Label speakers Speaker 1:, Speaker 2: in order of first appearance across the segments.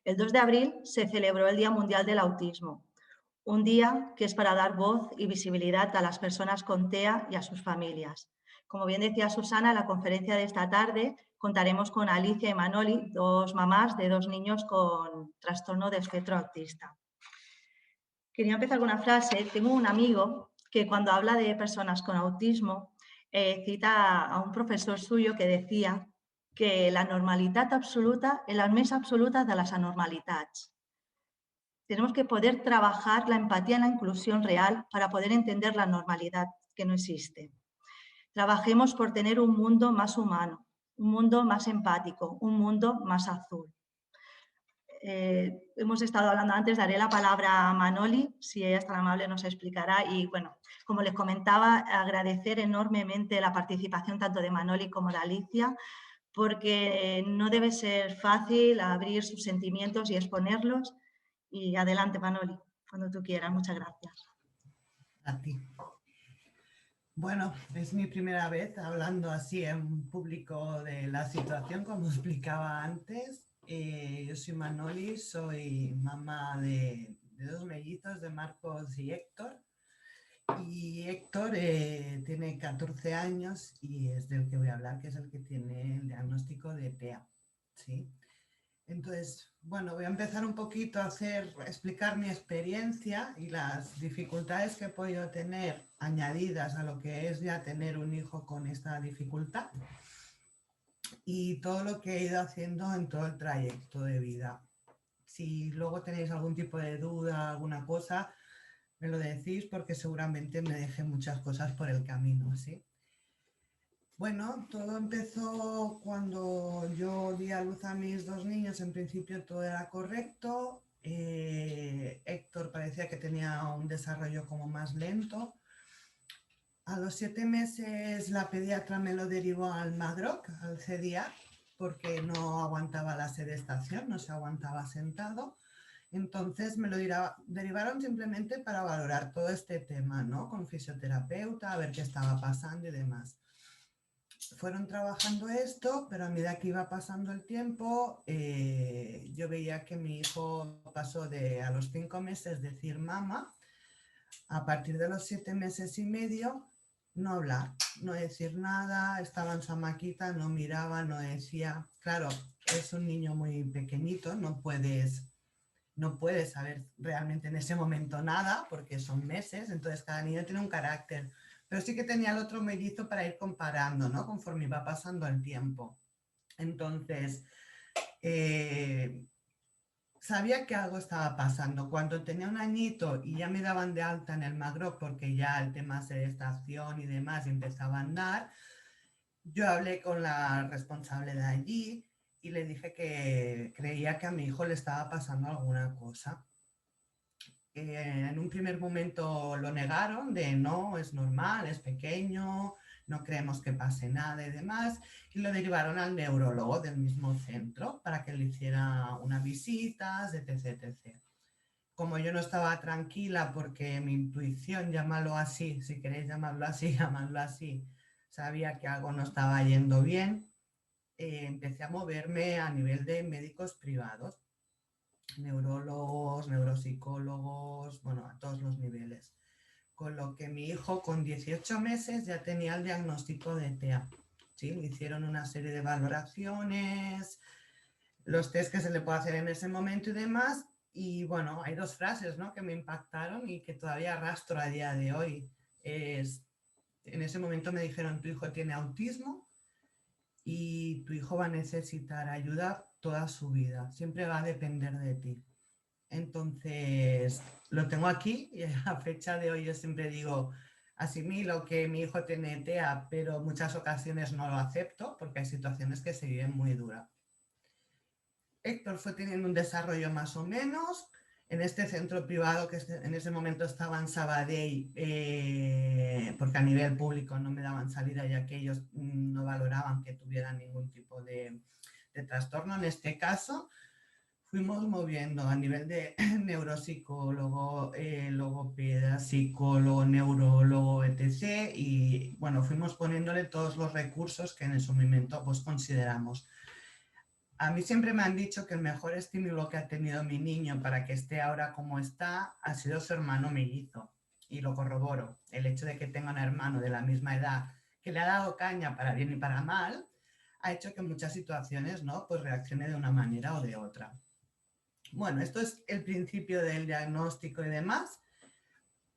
Speaker 1: El 2 de abril se celebró el Día Mundial del Autismo, un día que es para dar voz y visibilidad a las personas con TEA y a sus familias. Como bien decía Susana, en la conferencia de esta tarde contaremos con Alicia y Manoli, dos mamás de dos niños con trastorno de espectro autista. Quería empezar con una frase. Tengo un amigo que cuando habla de personas con autismo cita a un profesor suyo que decía que la normalitat absoluta és la més absoluta de les anormalitats. Tenemos que poder trabajar la empatía en la inclusión real para poder entender la normalidad que no existe. Trabajemos por tener un mundo más humano, un mundo más empático, un mundo más azul. Hemos estado hablando antes, daré la palabra a Manoli, si ella es tan amable nos explicará. Y bueno, como les comentaba, agradecer enormemente la participación tanto de Manoli como de Alicia, porque no debe ser fácil abrir sus sentimientos y exponerlos. Y adelante, Manoli, cuando tú quieras. Muchas gracias.
Speaker 2: A ti. Bueno, es mi primera vez hablando así en público de la situación, como explicaba antes. Yo soy Manoli, soy mamá de dos mellizos, de Marcos y Héctor. Y Héctor tiene 14 años y es del que voy a hablar, que es el que tiene el diagnóstico de TEA. ¿Sí? Entonces, bueno, voy a empezar un poquito a explicar mi experiencia y las dificultades que he podido tener añadidas a lo que es ya tener un hijo con esta dificultad y todo lo que he ido haciendo en todo el trayecto de vida. Si luego tenéis algún tipo de duda, alguna cosa, me lo decís porque seguramente me dejé muchas cosas por el camino, ¿sí? Bueno, todo empezó cuando yo di a luz a mis dos niños. En principio todo era correcto. Héctor parecía que tenía un desarrollo como más lento. A los 7 meses la pediatra me lo derivó al Madroc, al CDIA, porque no aguantaba la sedestación, no se aguantaba sentado. Entonces me lo derivaron simplemente para valorar todo este tema, ¿no? Con fisioterapeuta, a ver qué estaba pasando y demás. Fueron trabajando esto, pero a medida que iba pasando el tiempo, yo veía que mi hijo pasó de a los 5 meses decir mamá, a partir de los 7 meses y medio, no hablar, no decir nada, estaba en su hamaquita, no miraba, no decía. Claro, es un niño muy pequeñito, no puedes saber realmente en ese momento nada, porque son meses, entonces cada niño tiene un carácter. Pero sí que tenía el otro mellizo para ir comparando, ¿no? Conforme iba pasando el tiempo. Entonces, sabía que algo estaba pasando. Cuando tenía un añito y ya me daban de alta en el Magro, porque ya el tema de estación y demás empezaba a andar, yo hablé con la responsable de allí y le dije que creía que a mi hijo le estaba pasando alguna cosa. En un primer momento lo negaron, de no, es normal, es pequeño, no creemos que pase nada y demás, y lo derivaron al neurólogo del mismo centro para que le hiciera unas visitas, etc, etc. Como yo no estaba tranquila porque mi intuición, llámalo así, si queréis llamarlo así, llamadlo así, sabía que algo no estaba yendo bien, empecé a moverme a nivel de médicos privados, neurólogos, neuropsicólogos, bueno, a todos los niveles. Con lo que mi hijo con 18 meses ya tenía el diagnóstico de TEA. ¿Sí? Le hicieron una serie de valoraciones, los test que se le puede hacer en ese momento y demás. Y bueno, hay dos frases, ¿no?, que me impactaron y que todavía arrastro a día de hoy. En ese momento me dijeron, tu hijo tiene autismo y tu hijo va a necesitar ayuda toda su vida, siempre va a depender de ti. Entonces, lo tengo aquí y a fecha de hoy yo siempre digo, asimilo que mi hijo tiene TEA, pero en muchas ocasiones no lo acepto porque hay situaciones que se viven muy duras. Héctor fue teniendo un desarrollo más o menos. En este centro privado que en ese momento estaba en Sabadell, porque a nivel público no me daban salida ya que ellos no valoraban que tuviera ningún tipo de trastorno. En este caso, fuimos moviendo a nivel de neuropsicólogo, logopeda, psicólogo, neurólogo, etc. Y bueno, fuimos poniéndole todos los recursos que en ese momento pues consideramos. A mí siempre me han dicho que el mejor estímulo que ha tenido mi niño para que esté ahora como está ha sido su hermano mellizo. Y lo corroboro. El hecho de que tenga un hermano de la misma edad que le ha dado caña para bien y para mal, ha hecho que en muchas situaciones, ¿no?, pues reaccione de una manera o de otra. Bueno, esto es el principio del diagnóstico y demás.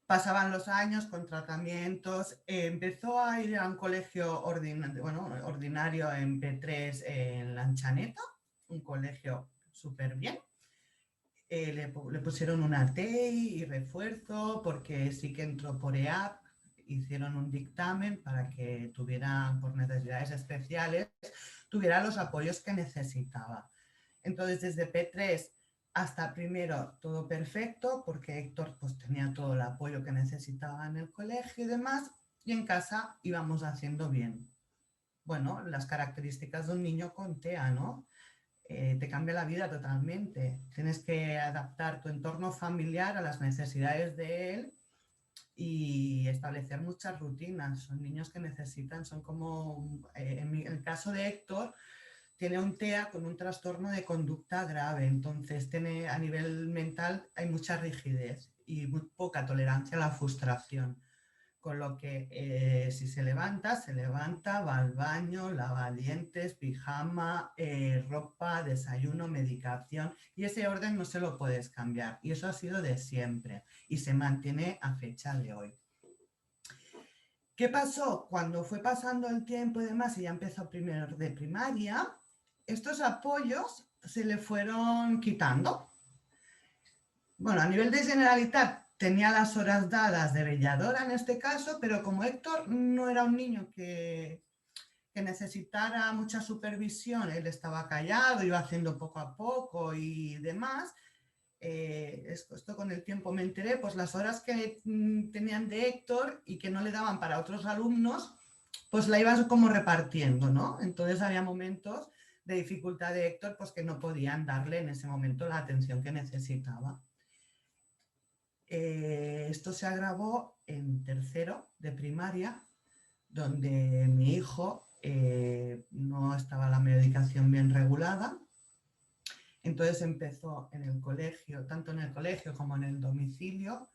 Speaker 2: Pasaban los años con tratamientos, empezó a ir a un colegio ordinario en P3 en Lanchaneta, un colegio súper bien. Le pusieron una TEI y refuerzo porque sí que entró por EAP, hicieron un dictamen para que tuviera, por necesidades especiales, tuviera los apoyos que necesitaba. Entonces, desde P3 hasta primero todo perfecto, porque Héctor pues tenía todo el apoyo que necesitaba en el colegio y demás, y en casa íbamos haciendo bien. Bueno, las características de un niño con TEA, ¿no? Te cambia la vida totalmente. Tienes que adaptar tu entorno familiar a las necesidades de él y establecer muchas rutinas. Son niños que necesitan, son como, en el caso de Héctor, tiene un TEA con un trastorno de conducta grave, entonces tiene, a nivel mental hay mucha rigidez y muy poca tolerancia a la frustración. Con lo que si se levanta, va al baño, lava dientes, pijama, ropa, desayuno, medicación, y ese orden no se lo puedes cambiar. Y eso ha sido de siempre y se mantiene a fecha de hoy. ¿Qué pasó? Cuando fue pasando el tiempo y demás, y ya empezó primero de primaria, estos apoyos se le fueron quitando. Bueno, a nivel de Generalitat tenía las horas dadas de vetlladora en este caso, pero como Héctor no era un niño que necesitara mucha supervisión, él estaba callado, iba haciendo poco a poco y demás, esto con el tiempo me enteré, pues las horas que tenían de Héctor y que no le daban para otros alumnos, pues la ibas como repartiendo, ¿no? Entonces había momentos de dificultad de Héctor, pues que no podían darle en ese momento la atención que necesitaba. Esto se agravó en tercero de primaria, donde mi hijo no estaba la medicación bien regulada. Entonces empezó en el colegio, tanto en el colegio como en el domicilio,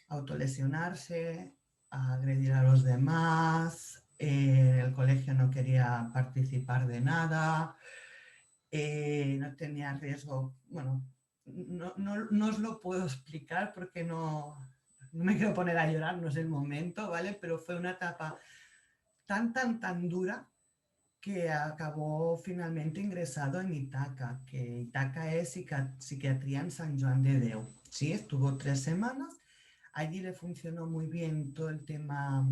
Speaker 2: a autolesionarse, a agredir a los demás. El colegio no quería participar de nada, no tenía riesgo, bueno, no os lo puedo explicar porque no me quiero poner a llorar, no es el momento, ¿vale? Pero fue una etapa tan dura que acabó finalmente ingresado en Itaca, que Itaca es psiquiatría en San Joan de Déu. Sí, estuvo 3 semanas, allí le funcionó muy bien todo el tema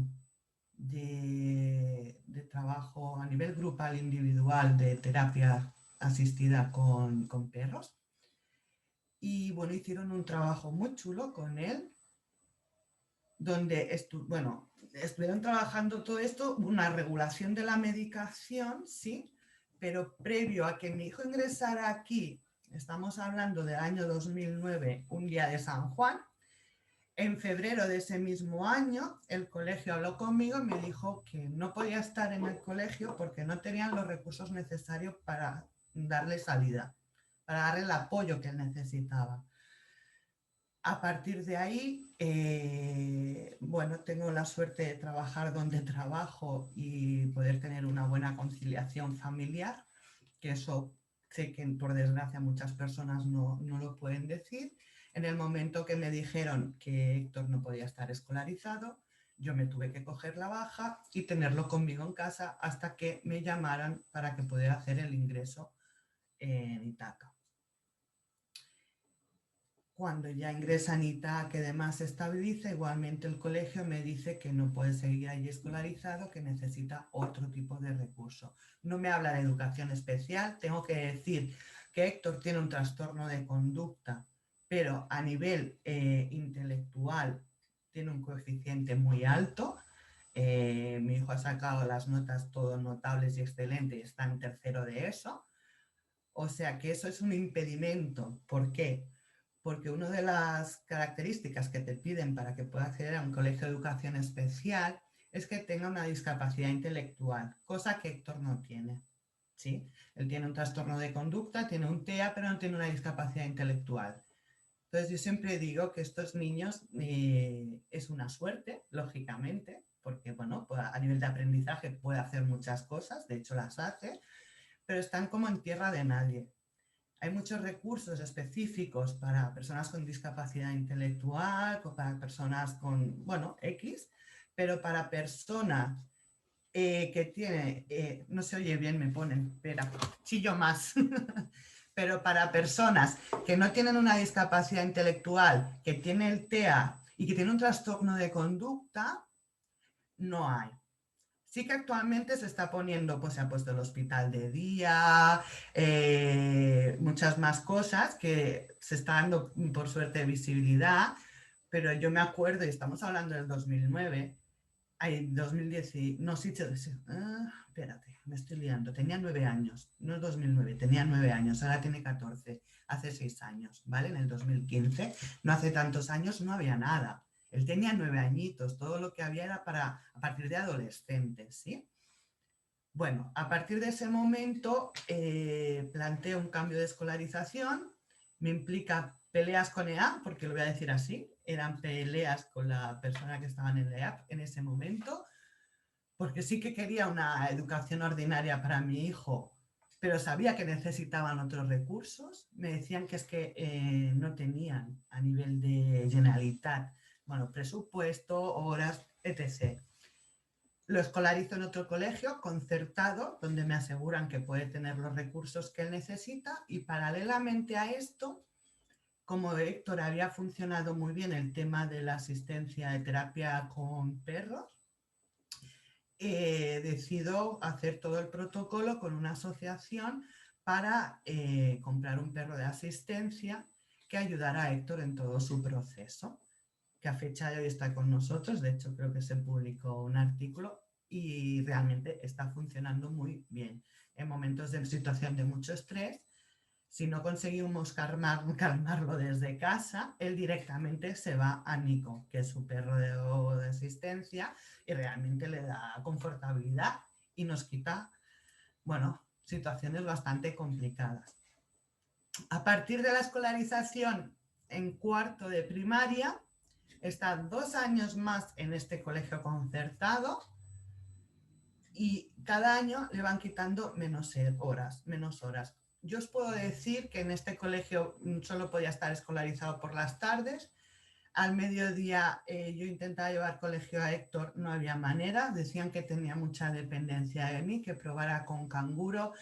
Speaker 2: de trabajo a nivel grupal, individual, de terapia asistida con perros. Y bueno, hicieron un trabajo muy chulo con él, donde estuvieron trabajando todo esto, una regulación de la medicación, sí, pero previo a que mi hijo ingresara aquí, estamos hablando del año 2009, un día de San Juan, en febrero de ese mismo año, el colegio habló conmigo y me dijo que no podía estar en el colegio porque no tenían los recursos necesarios para darle salida, para darle el apoyo que él necesitaba. A partir de ahí, bueno, tengo la suerte de trabajar donde trabajo y poder tener una buena conciliación familiar, que eso sé que por desgracia muchas personas no lo pueden decir. En el momento que me dijeron que Héctor no podía estar escolarizado, yo me tuve que coger la baja y tenerlo conmigo en casa hasta que me llamaran para que pudiera hacer el ingreso en Itaca. Cuando ya ingresa en Itaca, que además se estabiliza, igualmente el colegio me dice que no puede seguir allí escolarizado, que necesita otro tipo de recurso. No me habla de educación especial, tengo que decir que Héctor tiene un trastorno de conducta, pero a nivel intelectual tiene un coeficiente muy alto. Mi hijo ha sacado las notas todas notables y excelentes y está en tercero de eso. O sea que eso es un impedimento. ¿Por qué? Porque una de las características que te piden para que puedas acceder a un colegio de educación especial es que tenga una discapacidad intelectual, cosa que Héctor no tiene. ¿sí? Él tiene un trastorno de conducta, tiene un TEA, pero no tiene una discapacidad intelectual. Entonces yo siempre digo que estos niños es una suerte, lógicamente, porque bueno, pues a nivel de aprendizaje puede hacer muchas cosas, de hecho las hace, pero están como en tierra de nadie. Hay muchos recursos específicos para personas con discapacidad intelectual, para personas con, bueno, X, pero para personas que tienen, no se oye bien, me ponen, espera, chillo más, pero para personas que no tienen una discapacidad intelectual, que tiene el TEA y que tiene un trastorno de conducta, no hay. Sí que actualmente se está poniendo, pues se ha puesto el hospital de día, muchas más cosas que se está dando por suerte visibilidad, pero yo me acuerdo, y estamos hablando del 2009, ay, 2010, no, sí, espérate, me estoy liando, tenía 9 años, no es 2009, tenía 9 años, ahora tiene 14, hace 6 años, ¿vale? En el 2015, no hace tantos años, no había nada. Él tenía 9 añitos, todo lo que había era para, a partir de adolescentes, ¿sí? Bueno, a partir de ese momento planteo un cambio de escolarización, me implica peleas con EAP, porque lo voy a decir así, eran peleas con la persona que estaba en el EAP en ese momento, porque sí que quería una educación ordinaria para mi hijo, pero sabía que necesitaban otros recursos. Me decían que es que no tenían a nivel de Generalitat, bueno, presupuesto, horas, etc. Lo escolarizo en otro colegio concertado, donde me aseguran que puede tener los recursos que él necesita, y paralelamente a esto, como Héctor había funcionado muy bien el tema de la asistencia de terapia con perros, decido hacer todo el protocolo con una asociación para comprar un perro de asistencia que ayudara a Héctor en todo su proceso, que a fecha de hoy está con nosotros. De hecho, creo que se publicó un artículo y realmente está funcionando muy bien. En momentos de situación de mucho estrés, si no conseguimos calmarlo desde casa, él directamente se va a Nico, que es su perro de asistencia, y realmente le da confortabilidad y nos quita, bueno, situaciones bastante complicadas. A partir de la escolarización en cuarto de primaria, está 2 años más en este colegio concertado y cada año le van quitando menos horas. Yo os puedo decir que en este colegio solo podía estar escolarizado por las tardes. Al mediodía yo intentaba llevar colegio a Héctor, no había manera. Decían que tenía mucha dependencia de mí, que probara con canguro.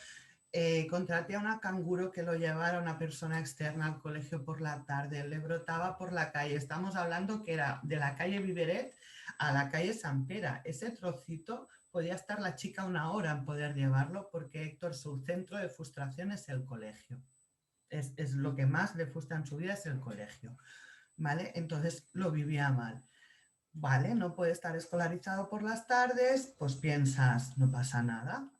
Speaker 2: Contraté a una canguro que lo llevara una persona externa al colegio por la tarde. Le brotaba por la calle. Estamos hablando que era de la calle Viveret a la calle San Pera. Ese trocito podía estar la chica 1 hora en poder llevarlo, porque Héctor, su centro de frustración es el colegio. Es lo que más le frustra en su vida, es el colegio, ¿vale? Entonces lo vivía mal. Vale, no puede estar escolarizado por las tardes, pues piensas, no pasa nada,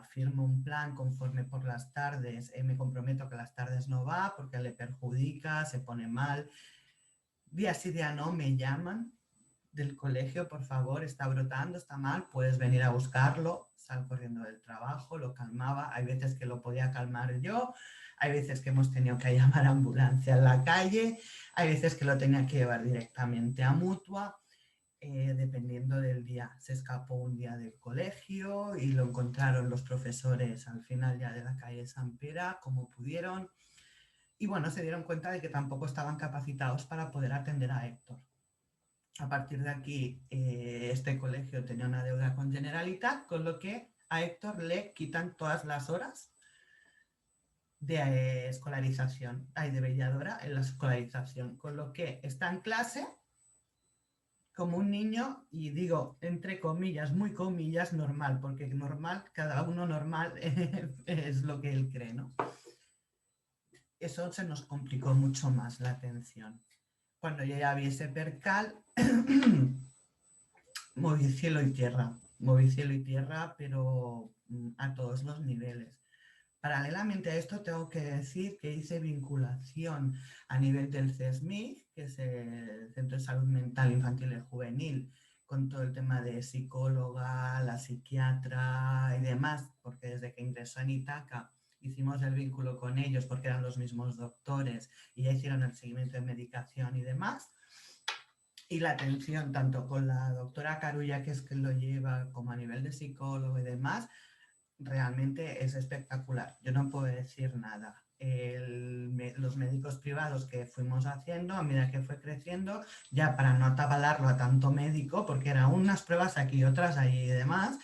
Speaker 2: firmo un plan conforme por las tardes, me comprometo que las tardes no va porque le perjudica, se pone mal. Día sí, día no, me llaman del colegio, por favor, está brotando, está mal, puedes venir a buscarlo. Sal corriendo del trabajo, lo calmaba. Hay veces que lo podía calmar yo, hay veces que hemos tenido que llamar a ambulancia en la calle, hay veces que lo tenía que llevar directamente a Mutua. Dependiendo del día. Se escapó un día del colegio y lo encontraron los profesores al final ya de la calle San Pera, como pudieron. Y bueno, se dieron cuenta de que tampoco estaban capacitados para poder atender a Héctor. A partir de aquí, este colegio tenía una deuda con Generalitat, con lo que a Héctor le quitan todas las horas de escolarización, de veilladora en la escolarización, con lo que está en clase como un niño, y digo entre comillas, muy comillas, normal, porque normal, cada uno normal es lo que él cree, ¿no? Eso se nos complicó mucho más la atención. Cuando yo ya vi ese percal, moví cielo y tierra, pero a todos los niveles. Paralelamente a esto, tengo que decir que hice vinculación a nivel del CESMIC, que es el Centro de Salud Mental Infantil y Juvenil, con todo el tema de psicóloga, la psiquiatra y demás, porque desde que ingresó en Itaca hicimos el vínculo con ellos porque eran los mismos doctores y ya hicieron el seguimiento de medicación y demás. Y la atención tanto con la doctora Carulla, que es quien lo lleva, como a nivel de psicólogo y demás, realmente es espectacular. Yo no puedo decir nada. Los médicos privados que fuimos haciendo, a medida que fue creciendo, ya para no atabalarlo a tanto médico, porque eran unas pruebas aquí y otras allí y demás,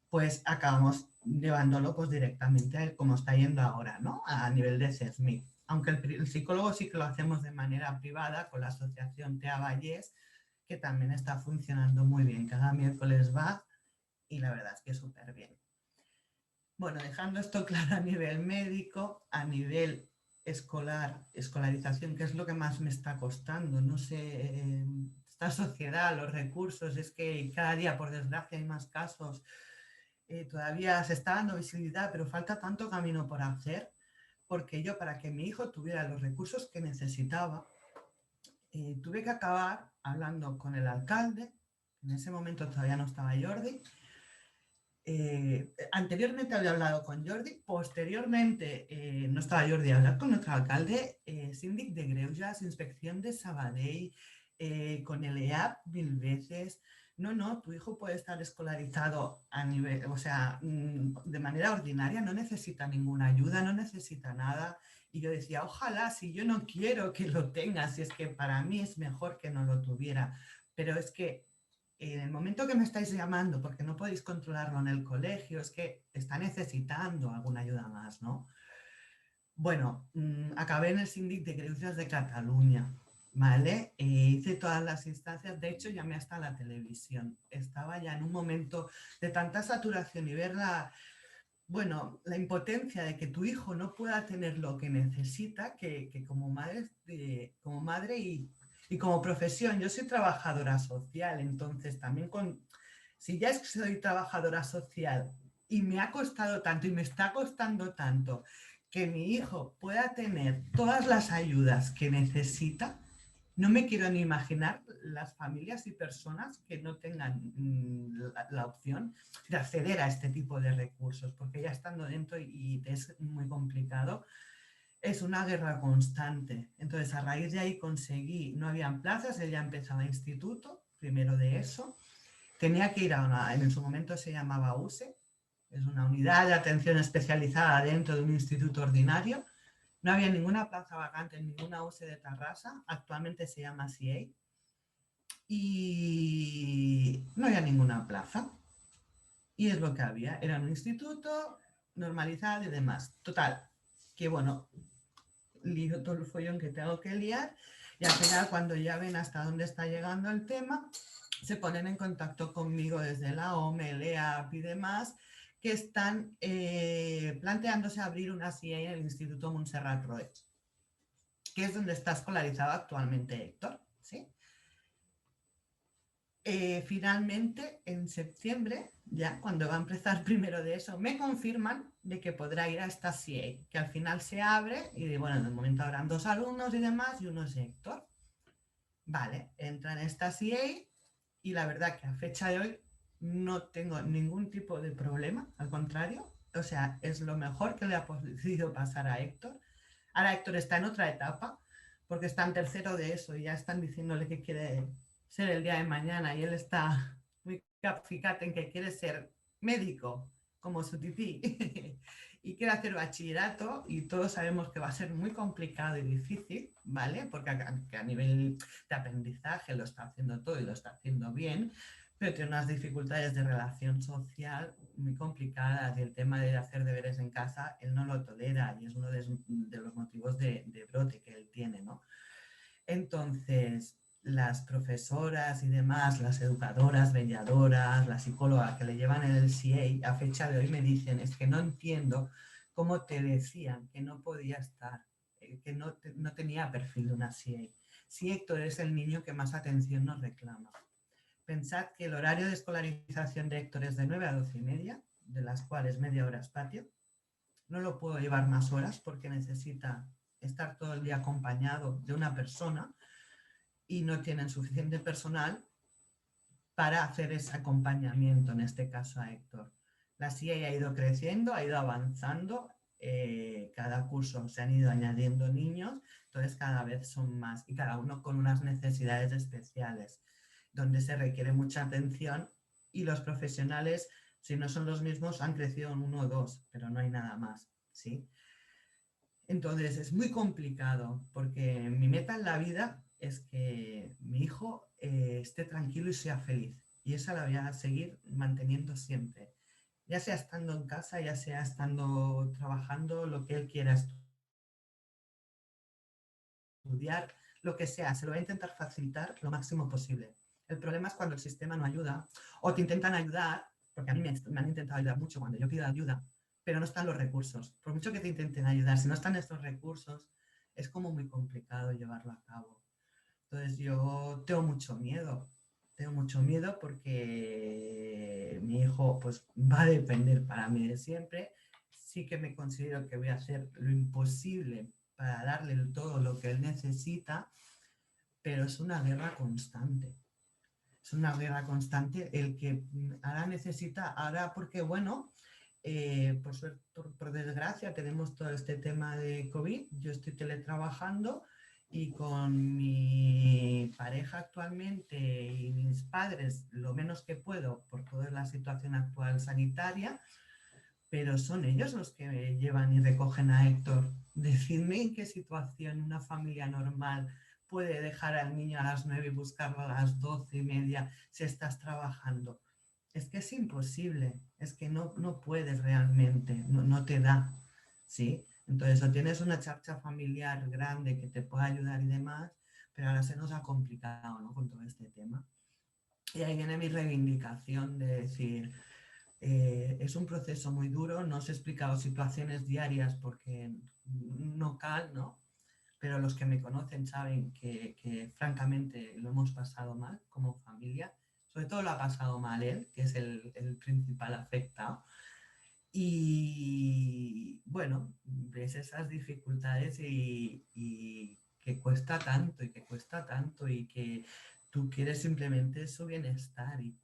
Speaker 2: pues acabamos llevándolo pues directamente como está yendo ahora, ¿no? A nivel de CESMIC. Aunque el psicólogo sí que lo hacemos de manera privada con la asociación TEA Vallés, que también está funcionando muy bien. Cada miércoles va y la verdad es que súper bien. Bueno, dejando esto claro a nivel médico, a nivel escolar, escolarización, que es lo que más me está costando. No sé, esta sociedad, los recursos, es que cada día, por desgracia, hay más casos. Todavía se está dando visibilidad, pero falta tanto camino por hacer, porque yo, para que mi hijo tuviera los recursos que necesitaba, tuve que acabar hablando con el alcalde. En ese momento todavía no estaba Jordi. Anteriormente había hablado con Jordi, posteriormente no estaba Jordi, a hablar con nuestro alcalde, síndic de Greuges, inspección de Sabadell, con el EAP 1000 veces. No, tu hijo puede estar escolarizado a nivel, o sea, de manera ordinaria, no necesita ninguna ayuda, no necesita nada. Y yo decía, ojalá, si yo no quiero que lo tenga, si es que para mí es mejor que no lo tuviera. Pero es que en el momento que me estáis llamando, porque no podéis controlarlo en el colegio, es que está necesitando alguna ayuda más, ¿no? Bueno, acabé en el Síndic de Greuges de Cataluña, ¿vale? Hice todas las instancias, de hecho llamé hasta la televisión. Estaba ya en un momento de tanta saturación y ver la impotencia de que tu hijo no pueda tener lo que necesita, que como madre y como profesión, yo soy trabajadora social, entonces también si ya es que soy trabajadora social y me ha costado tanto y me está costando tanto que mi hijo pueda tener todas las ayudas que necesita, no me quiero ni imaginar las familias y personas que no tengan la opción de acceder a este tipo de recursos, porque ya estando dentro y es muy complicado, es una guerra constante. Entonces, a raíz de ahí conseguí, no habían plazas, él ya empezaba instituto, primero de eso, tenía que ir en su momento se llamaba USE, es una unidad de atención especializada dentro de un instituto ordinario. No había ninguna plaza vacante en ninguna USE de Tarrasa, actualmente se llama CIEI, y no había ninguna plaza. Y es lo que había, era un instituto normalizado y demás. Total, que bueno, lío todo el follón que tengo que liar y al final cuando ya ven hasta dónde está llegando el tema, se ponen en contacto conmigo desde la OME, el EAP y demás, que están planteándose abrir una CIA en el Instituto Montserrat Roig, que es donde está escolarizado actualmente Héctor, ¿sí? Finalmente, en septiembre, ya cuando va a empezar primero de eso, me confirman de que podrá ir a esta CIEI, que al final se abre y bueno, de momento habrán 2 alumnos y demás y uno es Héctor. Vale, entra en esta CIEI y la verdad que a fecha de hoy no tengo ningún tipo de problema, al contrario, o sea, es lo mejor que le ha podido pasar a Héctor. Ahora Héctor está en otra etapa, porque está en tercero de eso y ya están diciéndole que quiere ser el día de mañana y él está muy capficate en que quiere ser médico, como su tití, y quiere hacer bachillerato y todos sabemos que va a ser muy complicado y difícil, ¿vale? Porque a nivel de aprendizaje lo está haciendo todo y lo está haciendo bien, pero tiene unas dificultades de relación social muy complicadas y el tema de hacer deberes en casa, él no lo tolera y es uno de los motivos de brote que él tiene, ¿no? Entonces, las profesoras y demás, las educadoras, velladoras, la psicóloga que le llevan el CIEI, a fecha de hoy me dicen, es que no entiendo cómo te decían que no podía estar, que no tenía perfil de una CIEI. Si Héctor es el niño que más atención nos reclama. Pensad que el horario de escolarización de Héctor es de 9 a 12 y media, de las cuales media hora es patio. No lo puedo llevar más horas porque necesita estar todo el día acompañado de una persona y no tienen suficiente personal para hacer ese acompañamiento, en este caso a Héctor. La CIA ha ido creciendo, ha ido avanzando, cada curso se han ido añadiendo niños, entonces cada vez son más y cada uno con unas necesidades especiales, donde se requiere mucha atención y los profesionales, si no son los mismos, han crecido en uno o dos, pero no hay nada más, ¿sí? Entonces es muy complicado porque mi meta en la vida es que mi hijo esté tranquilo y sea feliz. Y esa la voy a seguir manteniendo siempre. Ya sea estando en casa, ya sea estando trabajando, lo que él quiera estudiar, lo que sea, se lo voy a intentar facilitar lo máximo posible. El problema es cuando el sistema no ayuda o te intentan ayudar, porque a mí me han intentado ayudar mucho cuando yo pido ayuda, pero no están los recursos. Por mucho que te intenten ayudar, si no están estos recursos, es como muy complicado llevarlo a cabo. Entonces yo tengo mucho miedo porque mi hijo pues va a depender para mí de siempre. Sí que me considero que voy a hacer lo imposible para darle todo lo que él necesita, pero es una guerra constante. Es una guerra constante el que ahora necesita, ahora porque bueno, por desgracia tenemos todo este tema de COVID, yo estoy teletrabajando y con mi pareja actualmente y mis padres lo menos que puedo por toda la situación actual sanitaria, pero son ellos los que llevan y recogen a Héctor. Decidme en qué situación una familia normal puede dejar al niño a las 9 y buscarlo a las 12:30 si estás trabajando. Es que es imposible, es que no puedes realmente, no te da, ¿sí? Entonces, o tienes una charcha familiar grande que te pueda ayudar y demás, pero ahora se nos ha complicado, ¿no? Con todo este tema. Y ahí viene mi reivindicación de decir, es un proceso muy duro, no os he explicado situaciones diarias porque no cal, ¿no? Pero los que me conocen saben que francamente lo hemos pasado mal como familia. Sobre todo lo ha pasado mal él, que es el principal afectado. Y bueno, ves esas dificultades y que cuesta tanto y que cuesta tanto y que tú quieres simplemente su bienestar y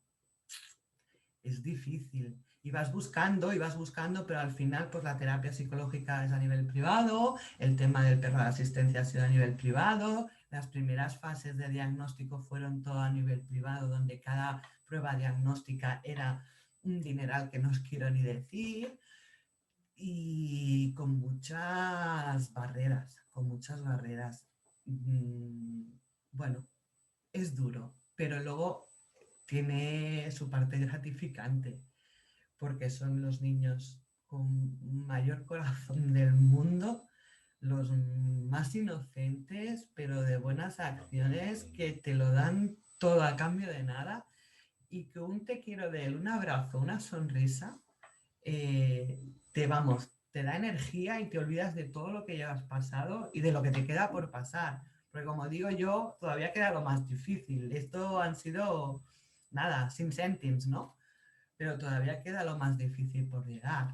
Speaker 2: es difícil. Y vas buscando, pero al final pues la terapia psicológica es a nivel privado, el tema del perro de asistencia ha sido a nivel privado, las primeras fases de diagnóstico fueron todo a nivel privado, donde cada prueba diagnóstica era un dineral que no os quiero ni decir, y con muchas barreras, con muchas barreras. Bueno, es duro, pero luego tiene su parte gratificante, porque son los niños con mayor corazón del mundo, los más inocentes, pero de buenas acciones, que te lo dan todo a cambio de nada y que un te quiero de él, un abrazo, una sonrisa, te da energía y te olvidas de todo lo que ya has pasado y de lo que te queda por pasar. Porque como digo yo, todavía queda lo más difícil. Esto han sido, nada, sin céntimos, ¿no? Pero todavía queda lo más difícil por llegar.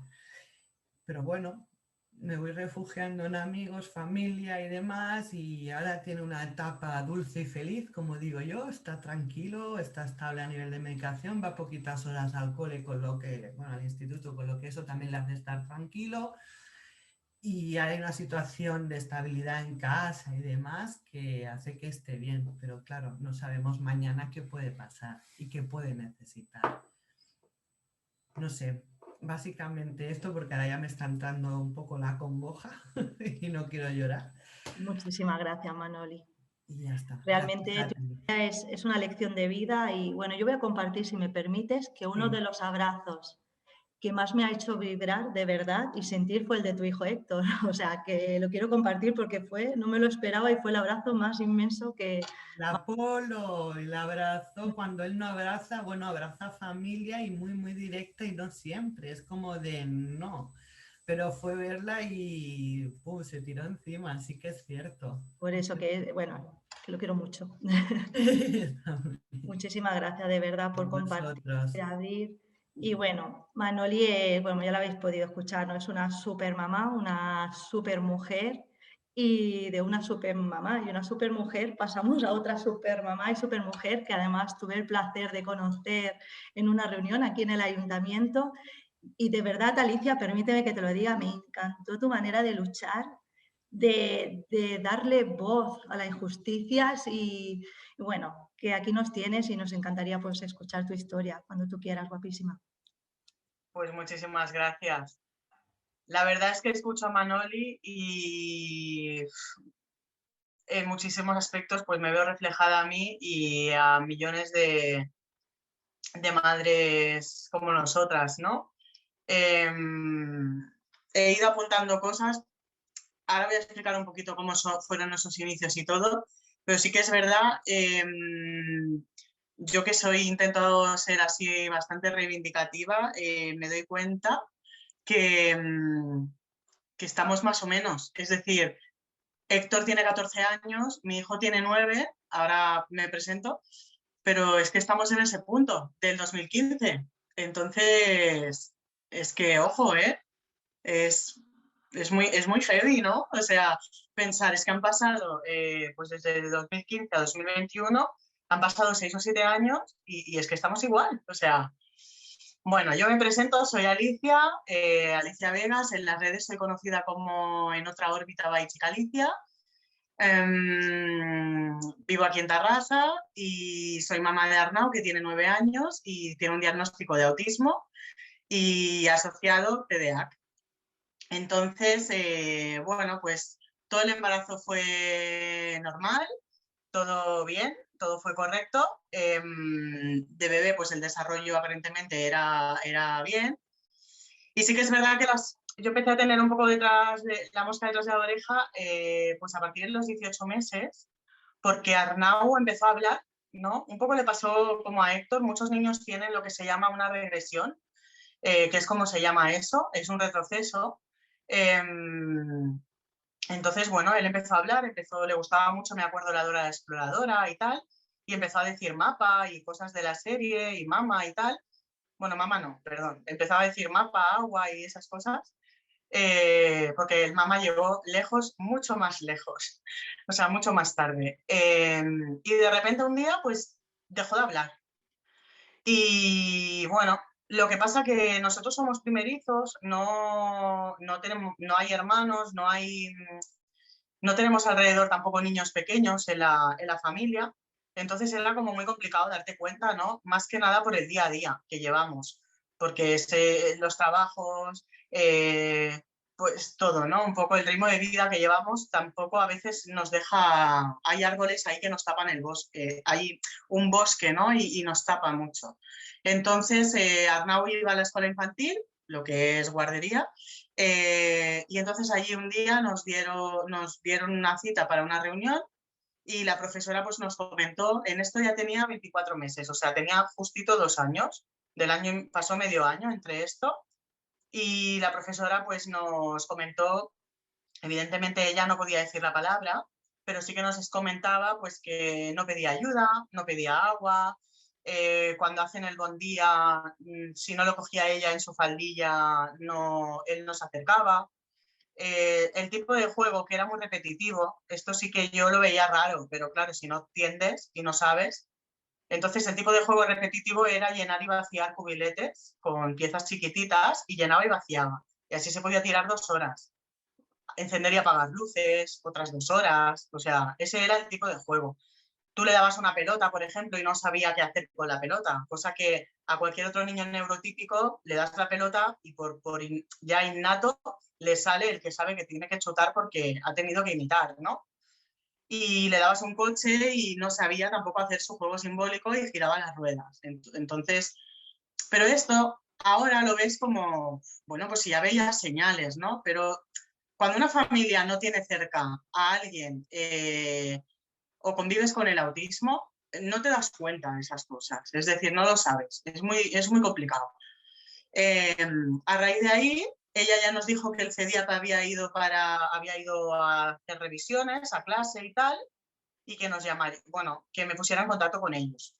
Speaker 2: Pero bueno, me voy refugiando en amigos, familia y demás, y ahora tiene una etapa dulce y feliz, como digo yo, está tranquilo, está estable a nivel de medicación, va poquitas horas al cole, con lo que, bueno, al instituto, con lo que eso también le hace estar tranquilo, y hay una situación de estabilidad en casa y demás que hace que esté bien, pero claro, no sabemos mañana qué puede pasar y qué puede necesitar. No sé, básicamente esto, porque ahora ya me está entrando un poco la congoja y no quiero llorar.
Speaker 1: Muchísimas gracias, Manoli.
Speaker 2: Y ya está. Gracias
Speaker 1: Realmente
Speaker 2: a
Speaker 1: tu
Speaker 2: ti.
Speaker 1: historia es una lección de vida y bueno, yo voy a compartir, si me permites, que uno
Speaker 2: Sí.
Speaker 1: de los abrazos que más me ha hecho vibrar de verdad y sentir fue el de tu hijo Héctor. O sea, que lo quiero compartir porque no me lo esperaba y fue el abrazo más inmenso que...
Speaker 2: La Polo, el abrazo, cuando él no abraza, bueno, abraza familia y muy, muy directa y no siempre, es como de no. Pero fue verla y se tiró encima, así que es cierto.
Speaker 1: Por eso que, bueno, que lo quiero mucho. Muchísimas gracias de verdad por compartir,
Speaker 2: Vosotros.
Speaker 1: David. Y bueno, Manoli, bueno, ya la habéis podido escuchar, ¿no? Es una super mamá, una super mujer y de una supermamá y una supermujer pasamos a otra supermamá y supermujer que además tuve el placer de conocer en una reunión aquí en el ayuntamiento. Y de verdad, Alicia, permíteme que te lo diga, me encantó tu manera de luchar, de darle voz a las injusticias y bueno, que aquí nos tienes y nos encantaría pues escuchar tu historia cuando tú quieras, guapísima.
Speaker 3: Pues muchísimas gracias. La verdad es que escucho a Manoli y en muchísimos aspectos pues me veo reflejada a mí y a millones de madres como nosotras, ¿no? He ido apuntando cosas. Ahora voy a explicar un poquito cómo fueron esos inicios y todo, pero sí que es verdad, yo que intento ser así bastante reivindicativa, me doy cuenta que, que estamos más o menos. Es decir, Héctor tiene 14 años, mi hijo tiene 9, ahora me presento, pero es que estamos en ese punto del 2015. Entonces, es que, ojo, es muy heavy, ¿no? O sea, pensar, es que han pasado, pues desde 2015 a 2021, han pasado 6 o 7 años y es que estamos igual. O sea, bueno, yo me presento, soy Alicia, Alicia Vegas, en las redes soy conocida como En Otra Órbita by Chica Alicia. Vivo aquí en Tarrasa y soy mamá de Arnau, que tiene 9 años y tiene un diagnóstico de autismo y asociado TDAH. Entonces, bueno, pues todo el embarazo fue normal, todo bien, todo fue correcto. De bebé, pues el desarrollo aparentemente era bien. Y sí que es verdad que yo empecé a tener un poco detrás de la mosca detrás de la oreja, pues a partir de los 18 meses, porque Arnau empezó a hablar, ¿no? Un poco le pasó como a Héctor, muchos niños tienen lo que se llama una regresión, que es como se llama eso, es un retroceso. Entonces, bueno, él empezó a hablar, le gustaba mucho, me acuerdo, la Dora la Exploradora y tal, y empezó a decir mapa y cosas de la serie y mamá y tal. Bueno, mamá no, perdón, empezaba a decir mapa, agua y esas cosas, porque el mamá llegó lejos, mucho más lejos, o sea, mucho más tarde. Y de repente un día, pues, dejó de hablar. Y bueno, lo que pasa que nosotros somos primerizos, no hay hermanos, no tenemos alrededor tampoco niños pequeños en la familia, entonces era como muy complicado darte cuenta, ¿no? Más que nada por el día a día que llevamos, porque los trabajos, pues todo, ¿no? Un poco el ritmo de vida que llevamos tampoco a veces nos deja, hay árboles ahí que nos tapan el bosque, hay un bosque, ¿no? Y nos tapa mucho. Entonces, Arnau iba a la escuela infantil, lo que es guardería, y entonces allí un día nos dieron una cita para una reunión y la profesora pues nos comentó, en esto ya tenía 24 meses, o sea, tenía justito 2 años, del año pasó medio año entre esto, y la profesora pues nos comentó, evidentemente ella no podía decir la palabra, pero sí que nos comentaba pues que no pedía ayuda, no pedía agua, cuando hacen el bon día, si no lo cogía ella en su faldilla, él no se acercaba. El tipo de juego que era muy repetitivo, esto sí que yo lo veía raro, pero claro, si no entiendes y no sabes, entonces el tipo de juego repetitivo era llenar y vaciar cubiletes con piezas chiquititas y llenaba y vaciaba. Y así se podía tirar 2 horas. Encender y apagar luces, otras 2 horas, o sea, ese era el tipo de juego. Tú le dabas una pelota, por ejemplo, y no sabía qué hacer con la pelota, cosa que a cualquier otro niño neurotípico le das la pelota y por ya innato le sale el que sabe que tiene que chutar porque ha tenido que imitar, ¿no? Y le dabas un coche y no sabía tampoco hacer su juego simbólico y giraba las ruedas. Entonces, pero esto ahora lo ves como, bueno, pues si ya veías señales, ¿no? Pero cuando una familia no tiene cerca a alguien o convives con el autismo, no te das cuenta de esas cosas, es decir, no lo sabes, es muy complicado. A raíz de ahí, ella ya nos dijo que el CEDIAP había ido a hacer revisiones a clase y tal, y que nos llamaría, bueno, que me pusiera en contacto con ellos.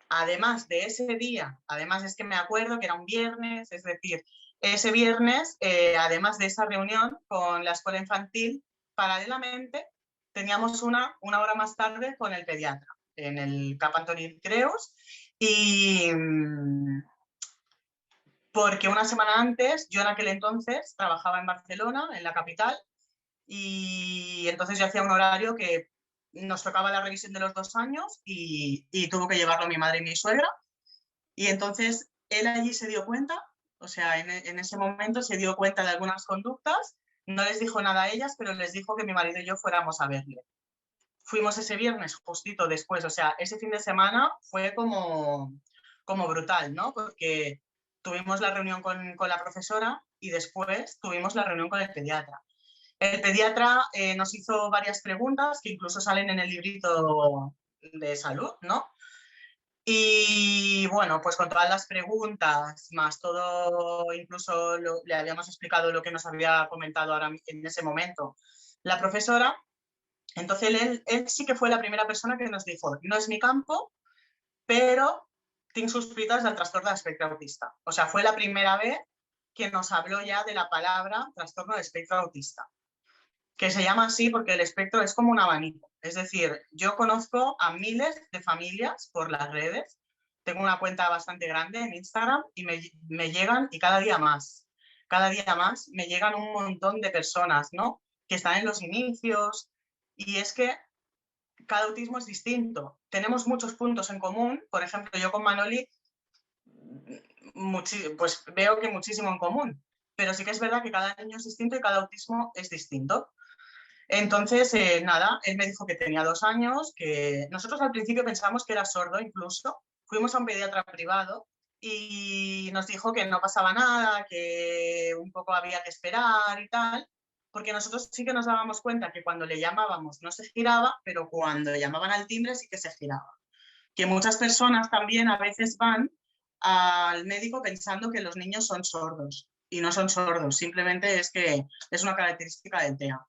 Speaker 3: Además de ese día, además es que me acuerdo que era un viernes, es decir, ese viernes, además de esa reunión con la escuela infantil, paralelamente teníamos una hora más tarde con el pediatra en el Cap Antoni Creus, y porque una semana antes, yo en aquel entonces trabajaba en Barcelona, en la capital, y entonces yo hacía un horario que nos tocaba la revisión de los 2 años y tuvo que llevarlo mi madre y mi suegra. Y entonces él allí se dio cuenta, o sea, en ese momento se dio cuenta de algunas conductas, no les dijo nada a ellas, pero les dijo que mi marido y yo fuéramos a verle. Fuimos ese viernes justito después, o sea, ese fin de semana fue como brutal, ¿no? Porque tuvimos la reunión con la profesora y después tuvimos la reunión con el pediatra. El pediatra nos hizo varias preguntas que incluso salen en el librito de salud, ¿no? Y bueno, pues con todas las preguntas, más todo, incluso le habíamos explicado lo que nos había comentado ahora en ese momento la profesora. Entonces él sí que fue la primera persona que nos dijo, no es mi campo, pero tengo sospechas del trastorno de espectro autista. O sea, fue la primera vez que nos habló ya de la palabra trastorno de espectro autista, que se llama así porque el espectro es como un abanico. Es decir, yo conozco a miles de familias por las redes, tengo una cuenta bastante grande en Instagram y me llegan, y cada día más me llegan un montón de personas, ¿no? Que están en los inicios, y es que cada autismo es distinto. Tenemos muchos puntos en común, por ejemplo, yo con Manoli pues veo que muchísimo en común, pero sí que es verdad que cada niño es distinto y cada autismo es distinto. Entonces, nada, él me dijo que tenía 2 años, que nosotros al principio pensábamos que era sordo incluso. Fuimos a un pediatra privado y nos dijo que no pasaba nada, que un poco había que esperar y tal, porque nosotros sí que nos dábamos cuenta que cuando le llamábamos no se giraba, pero cuando llamaban al timbre sí que se giraba. Que muchas personas también a veces van al médico pensando que los niños son sordos y no son sordos, simplemente es que es una característica del TEA.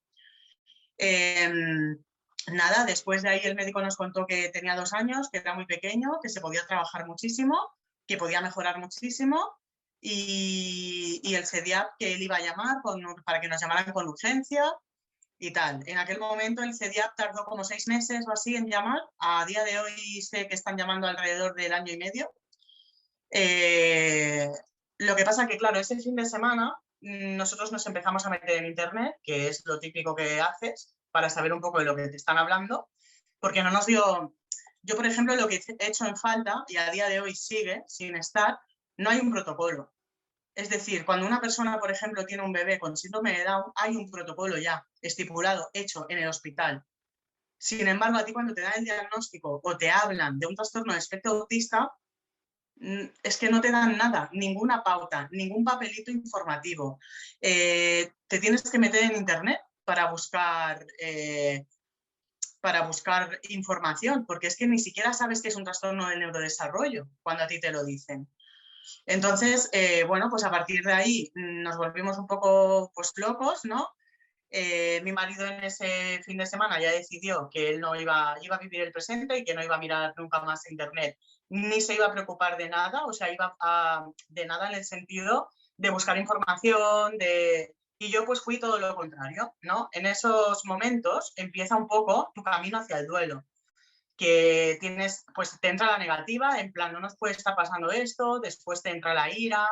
Speaker 3: Nada, después de ahí el médico nos contó que tenía 2 años, que era muy pequeño, que se podía trabajar muchísimo, que podía mejorar muchísimo, y el CEDIAP que él iba a llamar para que nos llamaran con urgencia y tal. En aquel momento el CEDIAP tardó como 6 meses o así en llamar. A día de hoy sé que están llamando alrededor del 1 año y medio. Lo que pasa que, claro, ese fin de semana nosotros nos empezamos a meter en internet, que es lo típico que haces, para saber un poco de lo que te están hablando, porque no nos dio... Yo, por ejemplo, lo que he hecho en falta, y a día de hoy sigue sin estar, no hay un protocolo. Es decir, cuando una persona, por ejemplo, tiene un bebé con síndrome de Down, hay un protocolo ya estipulado, hecho en el hospital. Sin embargo, a ti cuando te dan el diagnóstico o te hablan de un trastorno de espectro autista, es que no te dan nada, ninguna pauta, ningún papelito informativo. Te tienes que meter en internet para buscar información, porque es que ni siquiera sabes que es un trastorno del neurodesarrollo cuando a ti te lo dicen. Entonces, bueno, pues a partir de ahí nos volvimos un poco pues locos, ¿no? Mi marido en ese fin de semana ya decidió que él no iba a vivir el presente y que no iba a mirar nunca más internet, ni se iba a preocupar de nada, o sea, de nada en el sentido de buscar información, y yo pues fui todo lo contrario, ¿no? En esos momentos empieza un poco tu camino hacia el duelo, que pues te entra la negativa, en plan, no nos puede estar pasando esto, después te entra la ira,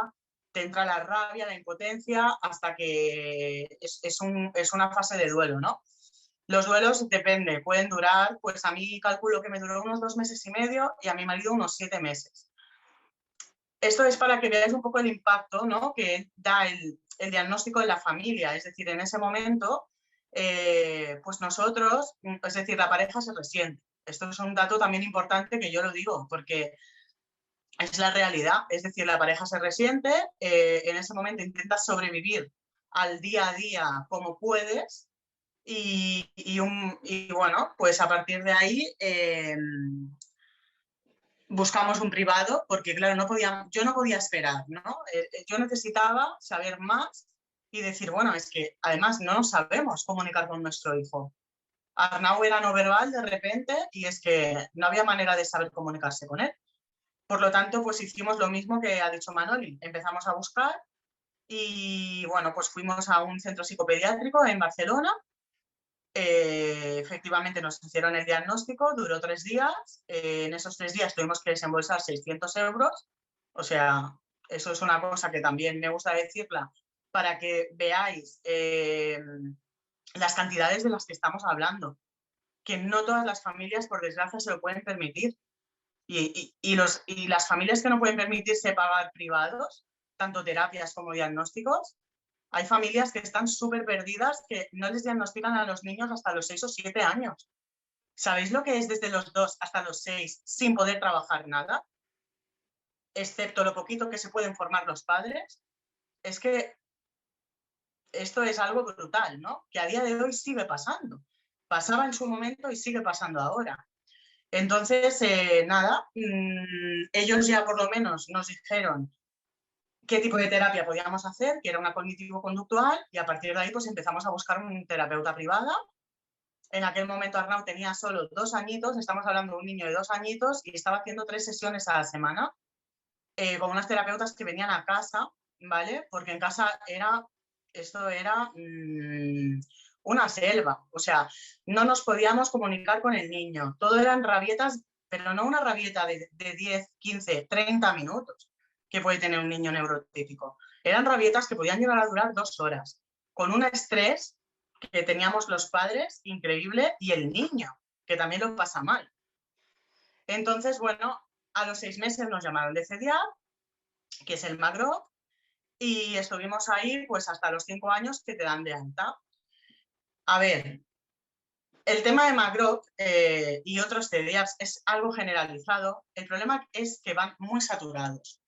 Speaker 3: te entra la rabia, la impotencia, hasta que es una fase de duelo, ¿no? Los duelos depende, pueden durar, pues a mí calculo que me duró unos 2 meses y medio y a mi marido unos 7 meses. Esto es para que veáis un poco el impacto, ¿no?, que da el diagnóstico en la familia. Es decir, en ese momento, pues nosotros, es decir, la pareja se resiente. Esto es un dato también importante que yo lo digo, porque es la realidad. Es decir, la pareja se resiente, en ese momento intentas sobrevivir al día a día como puedes, y bueno, pues a partir de ahí buscamos un privado, porque claro, yo no podía esperar, ¿no? Yo necesitaba saber más y decir, bueno, es que además no nos sabemos comunicar con nuestro hijo. Arnau era no verbal de repente y es que no había manera de saber comunicarse con él. Por lo tanto, pues hicimos lo mismo que ha dicho Manoli. Empezamos a buscar Y bueno, pues fuimos a un centro psicopediátrico en Barcelona. Efectivamente nos hicieron el diagnóstico, duró 3 días. En esos 3 días tuvimos que desembolsar 600 euros. O sea, eso es una cosa que también me gusta decirla para que veáis las cantidades de las que estamos hablando, que no todas las familias, por desgracia, se lo pueden permitir. Y las familias que no pueden permitirse pagar privados, tanto terapias como diagnósticos, hay familias que están súper perdidas, que no les diagnostican a los niños hasta los 6 o 7 años. ¿Sabéis lo que es desde los 2 hasta los 6 sin poder trabajar nada? Excepto lo poquito que se pueden formar los padres. Es que esto es algo brutal, ¿no? Que a día de hoy sigue pasando. Pasaba en su momento y sigue pasando ahora. Entonces, nada, ellos ya por lo menos nos dijeron qué tipo de terapia podíamos hacer, que era una cognitivo-conductual, y a partir de ahí pues empezamos a buscar un terapeuta privada. En aquel momento Arnau tenía solo 2 añitos, estamos hablando de un niño de 2 añitos, y estaba haciendo 3 sesiones a la semana con unas terapeutas que venían a casa, ¿vale? Porque en casa esto era una selva, o sea, no nos podíamos comunicar con el niño, todo eran rabietas, pero no una rabieta de 10, 15, 30 minutos que puede tener un niño neurotípico. Eran rabietas que podían llegar a durar 2 horas, con un estrés que teníamos los padres increíble y el niño, que también lo pasa mal. Entonces, bueno, a los 6 meses nos llamaron de CEDIAP, que es el MAGROP, y estuvimos ahí pues hasta los 5 años que te dan de alta. A ver, el tema de MAGROP y otros CEDIAPs es algo generalizado. El problema es que van muy saturados.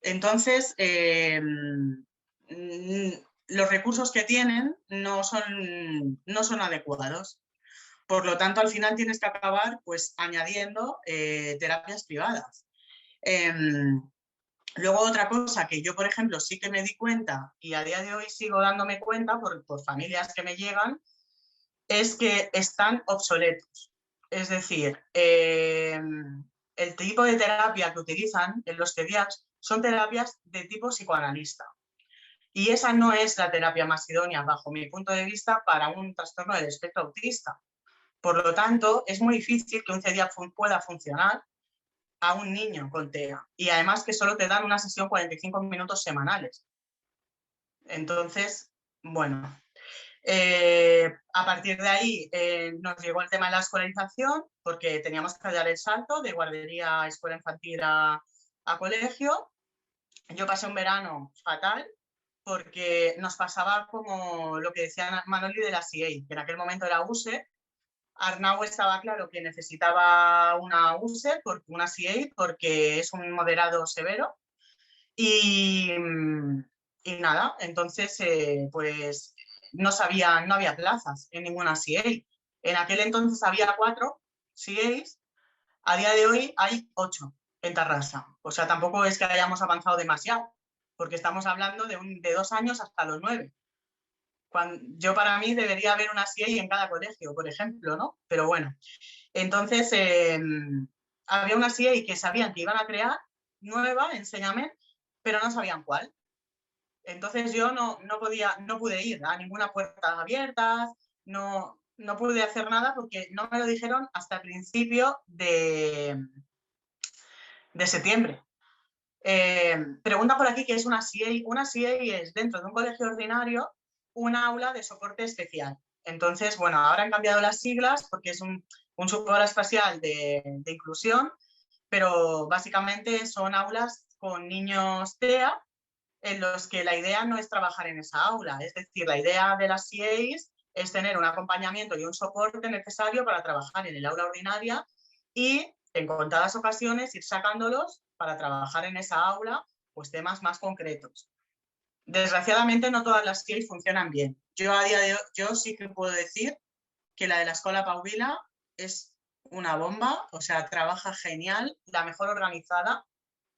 Speaker 3: Entonces, los recursos que tienen no son adecuados. Por lo tanto, al final tienes que acabar pues añadiendo terapias privadas. Luego otra cosa que yo, por ejemplo, sí que me di cuenta y a día de hoy sigo dándome cuenta por familias que me llegan, es que están obsoletos. Es decir, el tipo de terapia que utilizan en los CEDIAPs son terapias de tipo psicoanalista. Y esa no es la terapia más idónea, bajo mi punto de vista, para un trastorno del espectro autista. Por lo tanto, es muy difícil que un CEDIAP pueda funcionar a un niño con TEA. Y además que solo te dan una sesión 45 minutos semanales. Entonces, bueno, a partir de ahí nos llegó el tema de la escolarización, porque teníamos que dar el salto de guardería a escuela infantil a colegio. Yo pasé un verano fatal, porque nos pasaba como lo que decía Manoli de la CIE, que en aquel momento era USE. Arnau estaba claro que necesitaba una USE, una CIE, porque es un moderado severo. Y nada, entonces pues no había plazas en ninguna CIE. En aquel entonces había 4 CIEs, a día de hoy hay 8 en Tarrasa. O sea, tampoco es que hayamos avanzado demasiado, porque estamos hablando de 2 años hasta los 9. Yo para mí debería haber una CIE en cada colegio, por ejemplo, ¿no? Pero bueno, entonces había una CIE que sabían que iban a crear nueva, Enséñame, pero no sabían cuál. Entonces yo no pude ir a ninguna puerta abierta, no pude hacer nada porque no me lo dijeron hasta el principio de septiembre. Pregunta por aquí qué es una CIE. Una CIE es, dentro de un colegio ordinario, un aula de soporte especial. Entonces, bueno, ahora han cambiado las siglas porque es un soporte espacial de inclusión, pero básicamente son aulas con niños TEA en los que la idea no es trabajar en esa aula. Es decir, la idea de las CIEs es tener un acompañamiento y un soporte necesario para trabajar en el aula ordinaria y en contadas ocasiones ir sacándolos para trabajar en esa aula pues temas más concretos. Desgraciadamente no todas las CIEs funcionan bien. Yo a día de hoy yo sí que puedo decir que la de la Escola Pau Vila es una bomba, o sea, trabaja genial, la mejor organizada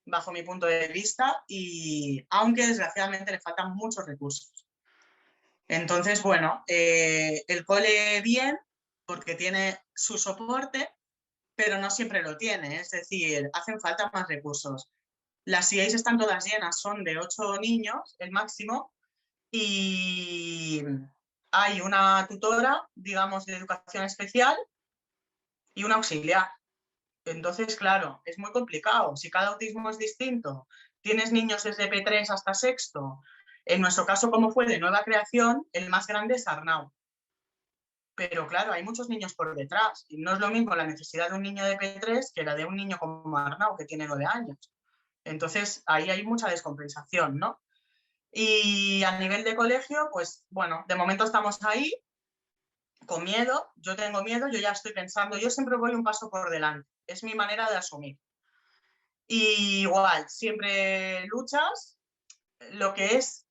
Speaker 3: bajo mi punto de vista, y aunque desgraciadamente le faltan muchos recursos. Entonces, bueno, el cole bien porque tiene su soporte, pero no siempre lo tiene, es decir, hacen falta más recursos. Las CIEIs están todas llenas, son de 8 niños, el máximo, y hay una tutora, digamos, de educación especial y una auxiliar. Entonces, claro, es muy complicado. Si cada autismo es distinto, tienes niños desde P3 hasta sexto. En nuestro caso, como fue de nueva creación, el más grande es Arnau. Pero claro, hay muchos niños por detrás. Y no es lo mismo la necesidad de un niño de P3 que la de un niño como Arnau, que tiene 9 años. Entonces, ahí hay mucha descompensación, ¿no? Y a nivel de colegio, pues bueno, de momento estamos ahí, con miedo. Yo tengo miedo, yo ya estoy pensando, yo siempre voy un paso por delante. Es mi manera de asumir. Y igual, siempre luchas. Lo que es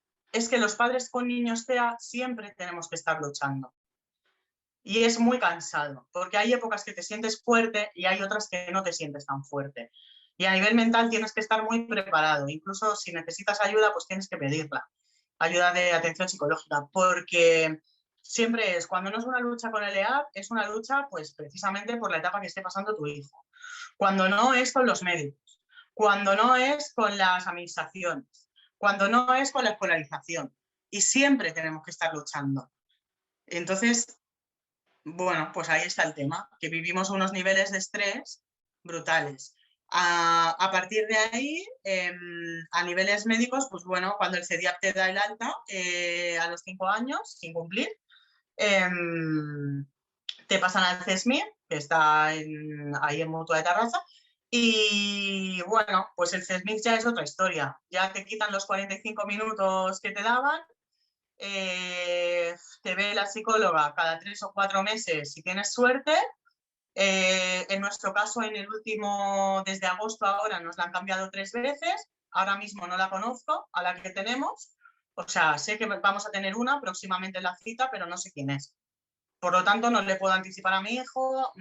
Speaker 3: que los padres con niños TEA siempre tenemos que estar luchando. Y es muy cansado, porque hay épocas que te sientes fuerte y hay otras que no te sientes tan fuerte. Y a nivel mental tienes que estar muy preparado. Incluso si necesitas ayuda, pues tienes que pedirla. Ayuda de atención psicológica, porque siempre es, cuando no es una lucha con el EAP, es una lucha pues precisamente por la etapa que esté pasando tu hijo. Cuando no es con los médicos, cuando no es con las administraciones, cuando no es con la escolarización. Y siempre tenemos que estar luchando. Entonces, bueno, pues ahí está el tema, que vivimos unos niveles de estrés brutales. A partir de ahí, a niveles médicos, pues bueno, cuando el CEDIAP te da el alta a los 5 años, sin cumplir, te pasan al CESMIR, que está ahí en Mutua de Tarrasa, y bueno, pues el CESMIR ya es otra historia. Ya te quitan los 45 minutos que te daban, te ve la psicóloga cada 3 o 4 meses si tienes suerte. En nuestro caso, en el último, desde agosto ahora, nos la han cambiado 3 veces. Ahora mismo no la conozco, a la que tenemos. O sea, sé que vamos a tener una próximamente en la cita, pero no sé quién es. Por lo tanto, no le puedo anticipar a mi hijo.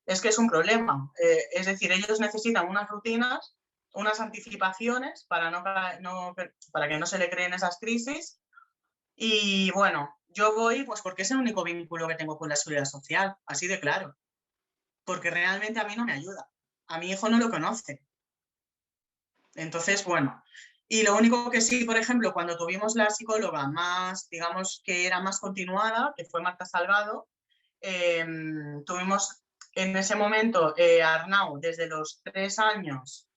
Speaker 3: Es que es un problema. Es decir, ellos necesitan unas rutinas, unas anticipaciones para que no se le creen esas crisis. Y bueno, yo voy pues porque es el único vínculo que tengo con la seguridad social, así de claro. Porque realmente a mí no me ayuda. A mi hijo no lo conoce. Entonces, bueno. Y lo único que sí, por ejemplo, cuando tuvimos la psicóloga más, digamos, que era más continuada, que fue Marta Salgado, tuvimos en ese momento a Arnau desde los 3 años,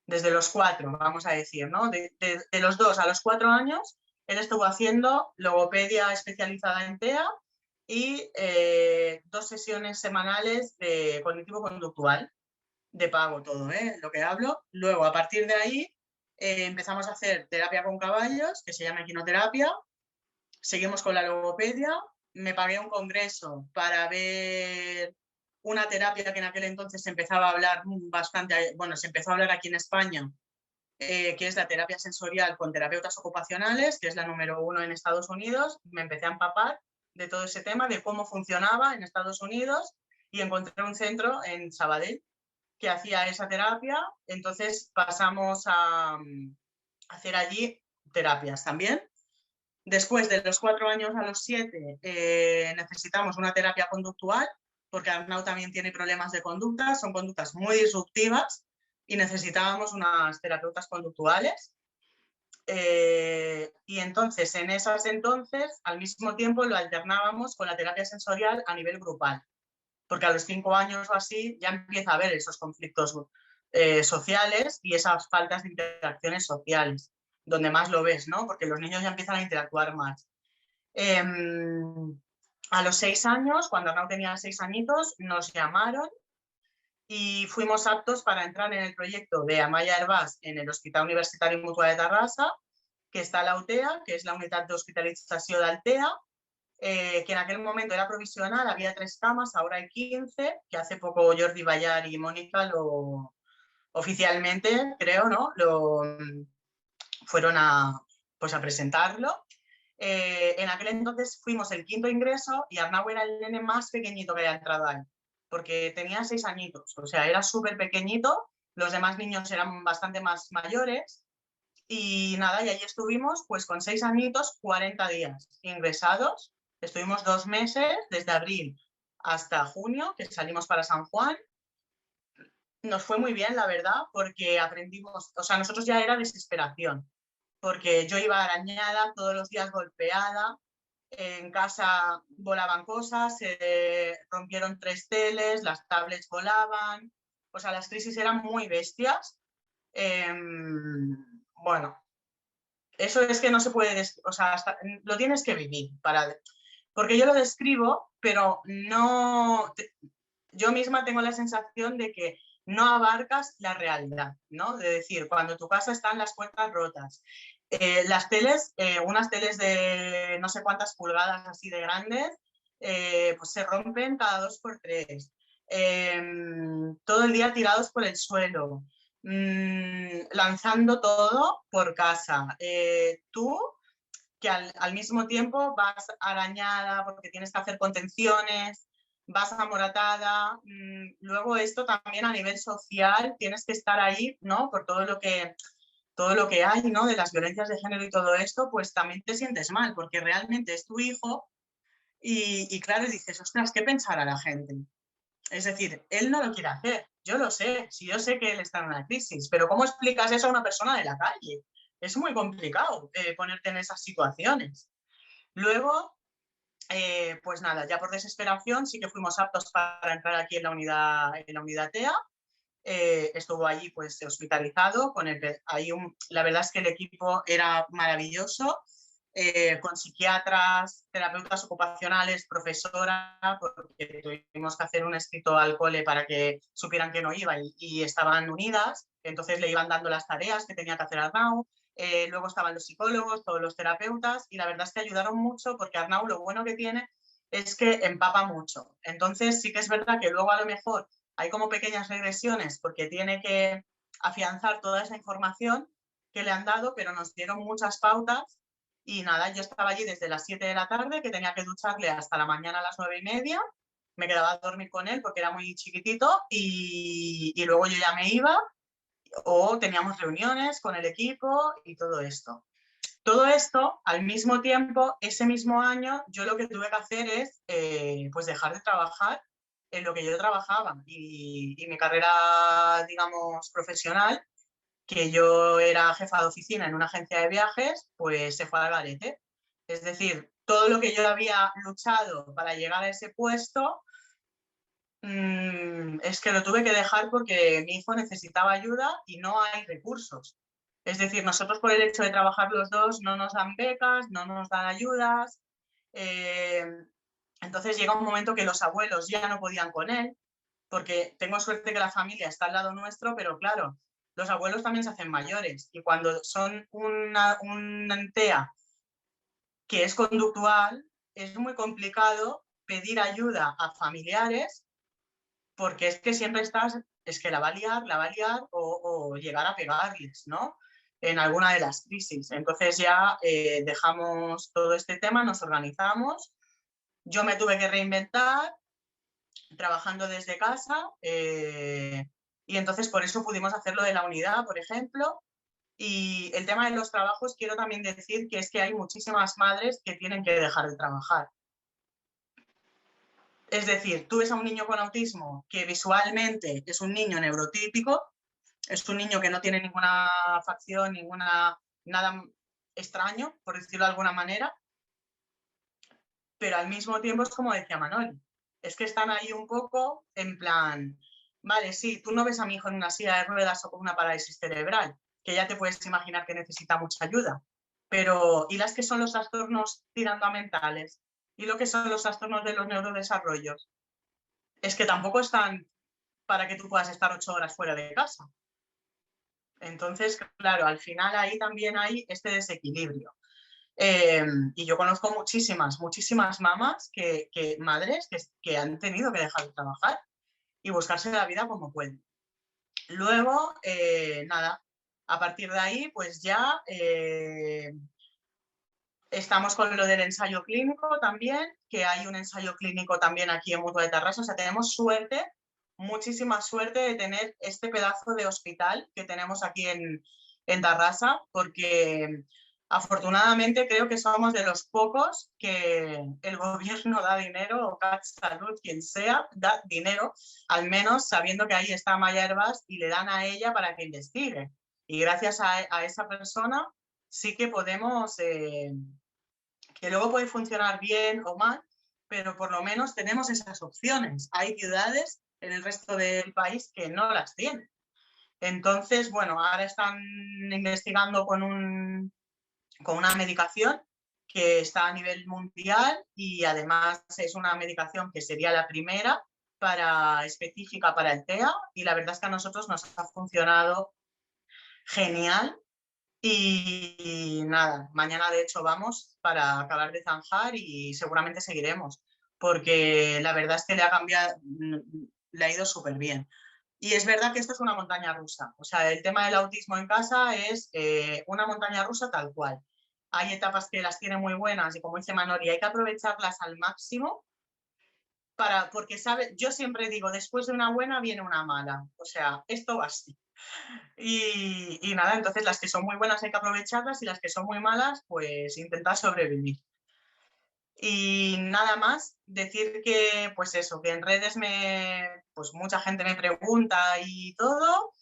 Speaker 3: desde los 4, vamos a decir, ¿no? De los 2 a los 4 años, él estuvo haciendo logopedia especializada en TEA y 2 sesiones semanales de cognitivo-conductual, de pago todo, lo que hablo. Luego, a partir de ahí, empezamos a hacer terapia con caballos, que se llama equinoterapia. Seguimos con la logopedia. Me pagué un congreso para ver una terapia que en aquel entonces se empezaba a hablar bastante, bueno, se empezó a hablar aquí en España, que es la terapia sensorial con terapeutas ocupacionales, que es la número 1 en Estados Unidos. Me empecé a empapar de todo ese tema, de cómo funcionaba en Estados Unidos, y encontré un centro en Sabadell que hacía esa terapia. Entonces pasamos a hacer allí terapias también. Después de los 4 años a los 7 necesitamos una terapia conductual, porque Arnau también tiene problemas de conducta, son conductas muy disruptivas y necesitábamos unas terapeutas conductuales. Y entonces, en esas entonces, al mismo tiempo lo alternábamos con la terapia sensorial a nivel grupal, porque a los 5 años o así ya empieza a haber esos conflictos sociales y esas faltas de interacciones sociales, donde más lo ves, ¿no? Porque los niños ya empiezan a interactuar más. A los 6 años, cuando Arnau tenía 6 añitos, nos llamaron y fuimos aptos para entrar en el proyecto de Amaya Hervás en el Hospital Universitario Mutua de Tarrasa, que está la UTEA, que es la Unitat d'Hospitalització d'Altea, que en aquel momento era provisional, había 3 camas, ahora hay 15, que hace poco Jordi Ballar y Mónica lo oficialmente, creo, ¿no? Fueron pues a presentarlo. En aquel entonces fuimos el 5.º ingreso y Arnau era el nene más pequeñito que había entrado ahí, porque tenía 6 añitos, o sea, era súper pequeñito, los demás niños eran bastante más mayores. Y nada, y ahí estuvimos pues con 6 añitos, 40 días ingresados. Estuvimos 2 meses, desde abril hasta junio, que salimos para San Juan. nos fue muy bien, la verdad, porque aprendimos, o sea, nosotros ya era desesperación, porque yo iba arañada, todos los días golpeada, en casa volaban cosas, se rompieron 3 teles, las tablets volaban, o sea, las crisis eran muy bestias. Bueno, eso es que no se puede, o sea, lo tienes que vivir porque yo lo describo, pero no, yo misma tengo la sensación de que no abarcas la realidad, ¿no? De decir, cuando tu casa están las puertas rotas, las teles, unas teles de no sé cuántas pulgadas así de grandes, pues se rompen cada 2 por 3. Todo el día tirados por el suelo, lanzando todo por casa. Tú que al mismo tiempo vas arañada porque tienes que hacer contenciones, vas amoratada. Luego esto también a nivel social tienes que estar ahí, ¿no? Por todo lo que hay, ¿no? De las violencias de género y todo esto, pues también te sientes mal porque realmente es tu hijo y claro, dices, ostras, ¿qué pensará la gente? Es decir, él no lo quiere hacer, yo lo sé, si yo sé que él está en una crisis, pero ¿cómo explicas eso a una persona de la calle? Es muy complicado ponerte en esas situaciones. Luego, pues nada, ya por desesperación sí que fuimos aptos para entrar aquí en la unidad TEA. Estuvo allí pues hospitalizado, la verdad es que el equipo era maravilloso, con psiquiatras, terapeutas ocupacionales, profesora, porque tuvimos que hacer un escrito al cole para que supieran que no iba y estaban unidas, entonces le iban dando las tareas que tenía que hacer Arnau. Luego estaban los psicólogos, todos los terapeutas, y la verdad es que ayudaron mucho porque Arnau lo bueno que tiene es que empapa mucho. Entonces sí que es verdad que luego a lo mejor hay como pequeñas regresiones porque tiene que afianzar toda esa información que le han dado, pero nos dieron muchas pautas y nada, yo estaba allí desde las 7 de la tarde, que tenía que ducharle hasta la mañana a las 9:30, me quedaba a dormir con él porque era muy chiquitito y luego yo ya me iba o teníamos reuniones con el equipo y todo esto. Todo esto, al mismo tiempo, ese mismo año, yo lo que tuve que hacer es pues dejar de trabajar en lo que yo trabajaba y mi carrera, digamos, profesional, que yo era jefa de oficina en una agencia de viajes, pues se fue al garete. Es decir, todo lo que yo había luchado para llegar a ese puesto, es que lo tuve que dejar porque mi hijo necesitaba ayuda y no hay recursos. Es decir, nosotros por el hecho de trabajar los dos no nos dan becas, no nos dan ayudas. Entonces llega un momento que los abuelos ya no podían con él, porque tengo suerte que la familia está al lado nuestro, pero claro, los abuelos también se hacen mayores y cuando son una TEA que es conductual, es muy complicado pedir ayuda a familiares porque es que siempre es que la va a liar o llegar a pegarles, ¿no? En alguna de las crisis. Entonces ya dejamos todo este tema, nos organizamos. Yo me tuve que reinventar trabajando desde casa y entonces por eso pudimos hacerlo de la unidad, por ejemplo. Y el tema de los trabajos, quiero también decir que es que hay muchísimas madres que tienen que dejar de trabajar. Es decir, tú ves a un niño con autismo que visualmente es un niño neurotípico, es un niño que no tiene ninguna facción, nada extraño, por decirlo de alguna manera, pero al mismo tiempo es como decía Manoli, es que están ahí un poco en plan, vale, sí, tú no ves a mi hijo en una silla de ruedas o con una parálisis cerebral, que ya te puedes imaginar que necesita mucha ayuda, pero ¿y las que son los trastornos tirando a mentales? ¿Y lo que son los trastornos de los neurodesarrollos? Es que tampoco están para que tú puedas estar 8 horas fuera de casa. Entonces, claro, al final ahí también hay este desequilibrio. Y yo conozco muchísimas mamás, madres que han tenido que dejar de trabajar y buscarse la vida como pueden. Luego, nada, a partir de ahí, pues ya estamos con lo del ensayo clínico también, que hay un ensayo clínico también aquí en Mutua de Tarrasa. O sea, tenemos suerte, muchísima suerte de tener este pedazo de hospital que tenemos aquí en Tarrasa, porque Afortunadamente creo que somos de los pocos que el gobierno da dinero, o CatSalud, quien sea, da dinero, al menos sabiendo que ahí está Maya Hervás, y le dan a ella para que investigue. Y gracias a esa persona sí que podemos, que luego puede funcionar bien o mal, pero por lo menos tenemos esas opciones. Hay ciudades en el resto del país que no las tienen. Entonces, bueno, ahora están investigando con una medicación que está a nivel mundial y además es una medicación que sería la primera específica para el TEA, y la verdad es que a nosotros nos ha funcionado genial. Y nada, mañana de hecho vamos para acabar de zanjar y seguramente seguiremos, porque la verdad es que le ha ido súper bien. Y es verdad que esto es una montaña rusa. O sea, el tema del autismo en casa es una montaña rusa tal cual. Hay etapas que las tiene muy buenas y, como dice Manoli, hay que aprovecharlas al máximo porque, ¿sabe? Yo siempre digo, después de una buena viene una mala. O sea, esto va así. Y nada, entonces las que son muy buenas hay que aprovecharlas y las que son muy malas, pues intentar sobrevivir. Y nada más, decir que, pues eso, que en redes pues mucha gente me pregunta y todo,